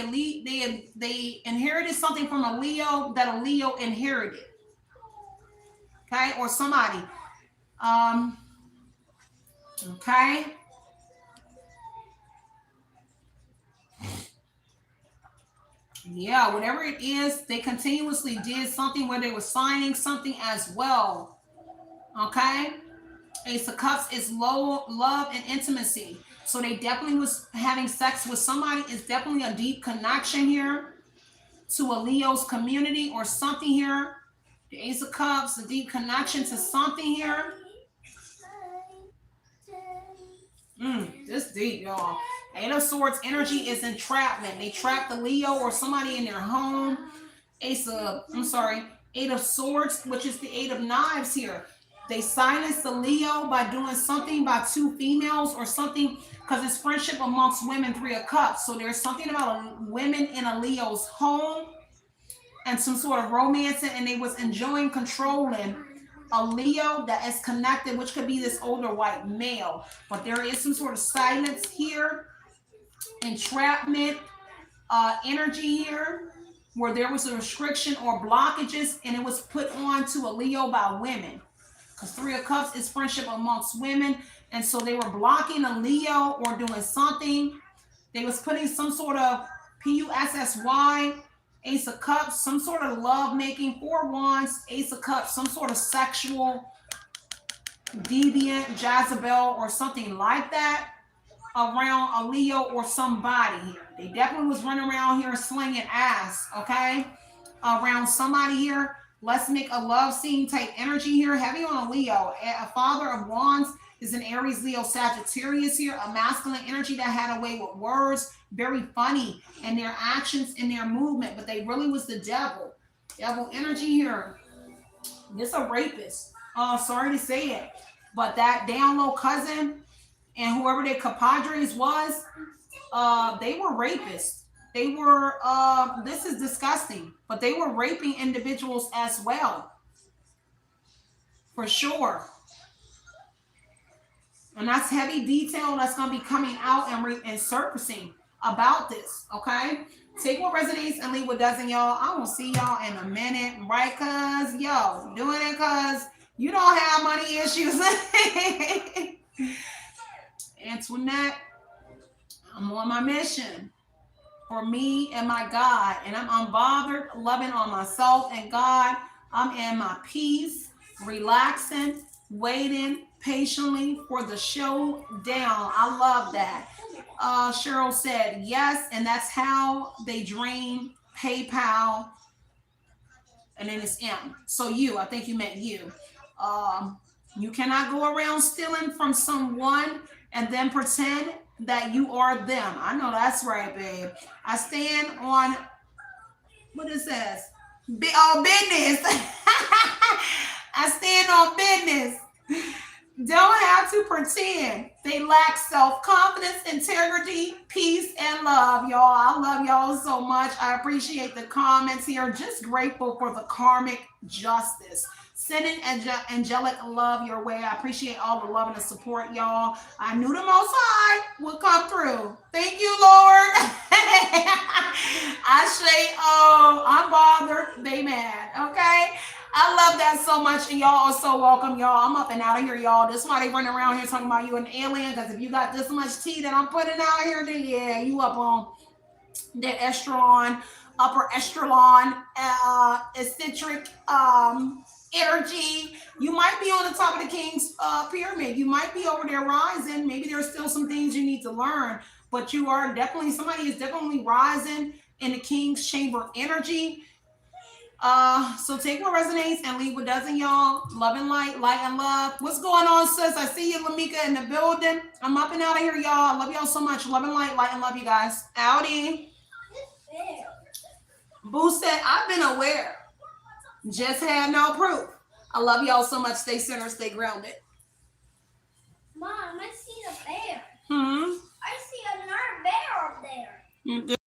inherited something from a Leo that a Leo inherited. Okay, or somebody. Okay. Yeah, whatever it is, they continuously did something where they were signing something as well. Okay. Ace of Cups is low love and intimacy. So they definitely was having sex with somebody. It's definitely a deep connection here to a Leo's community or something here. The Ace of Cups, a deep connection to something here. This deep, y'all. Eight of Swords energy is entrapment. They trap the Leo or somebody in their home. Eight of Swords, which is the Eight of Knives here. They silence the Leo by doing something by two females or something, because it's friendship amongst women, Three of Cups. So there's something about women in a Leo's home and some sort of romance, and they was enjoying controlling a Leo that is connected, which could be this older white male. But there is some sort of silence here, entrapment energy here, where there was a restriction or blockages, and it was put on to a Leo by women. Because Three of Cups is friendship amongst women. And so they were blocking a Leo or doing something. They was putting some sort of PUSSY, Ace of Cups, some sort of love making, Four Wands, Ace of Cups, some sort of sexual deviant, Jezebel, or something like that around a Leo or somebody here. They definitely was running around here slinging ass, okay? Around somebody here. Let's make a love scene type energy here. Heavy on a Leo. A Father of Wands is an Aries, Leo, Sagittarius here. A masculine energy that had a way with words. Very funny in their actions, in their movement. But they really was the devil. Devil energy here. This a rapist. Sorry to say it. But that down low cousin and whoever their compadres was, they were rapists. They were, this is disgusting, but they were raping individuals as well. For sure. And that's heavy detail that's going to be coming out and surfacing about this, okay? Take what resonates and leave what doesn't, y'all. I will see y'all in a minute, right? Cuz, yo, doing it cuz you don't have money issues. Antoinette, I'm on my mission. For me and my God, and I'm unbothered, loving on myself and God. I'm in my peace, relaxing, waiting patiently for the showdown. I love that. Cheryl said yes, and that's how they drain PayPal, and then it's M. So I think you meant you. You cannot go around stealing from someone and then pretend that you are them. I know that's right, babe. I stand on, what it says? Business. I stand on business. Don't have to pretend. They lack self-confidence, integrity, peace, and love, y'all. I love y'all so much. I appreciate the comments here. Just grateful for the karmic justice. Sending angelic love your way. I appreciate all the love and the support, y'all. I knew the Most High would come through. Thank you, Lord. I say, I'm bothered. They mad. Okay? I love that so much, and y'all are so welcome, y'all. I'm up and out of here, y'all. This is why they running around here talking about you an alien, because if you got this much tea that I'm putting out here, then yeah, you up on the echelon, upper echelon, eccentric, energy. You might be on the top of the king's pyramid. You might be over there rising. Maybe there's still some things you need to learn, but you are definitely, somebody is definitely rising in the king's chamber energy. So take what resonates and leave what doesn't, y'all. Love and light, light and love. What's going on, sis? I see you, Lamika, in the building. I'm up and out of here, y'all. I love y'all so much. Love and light, light and love, you guys. Howdy. Boo said, I've been aware. Just had no proof. I love y'all so much. Stay centered, stay grounded. Mom, I see a bear. Hmm. I see another bear up there.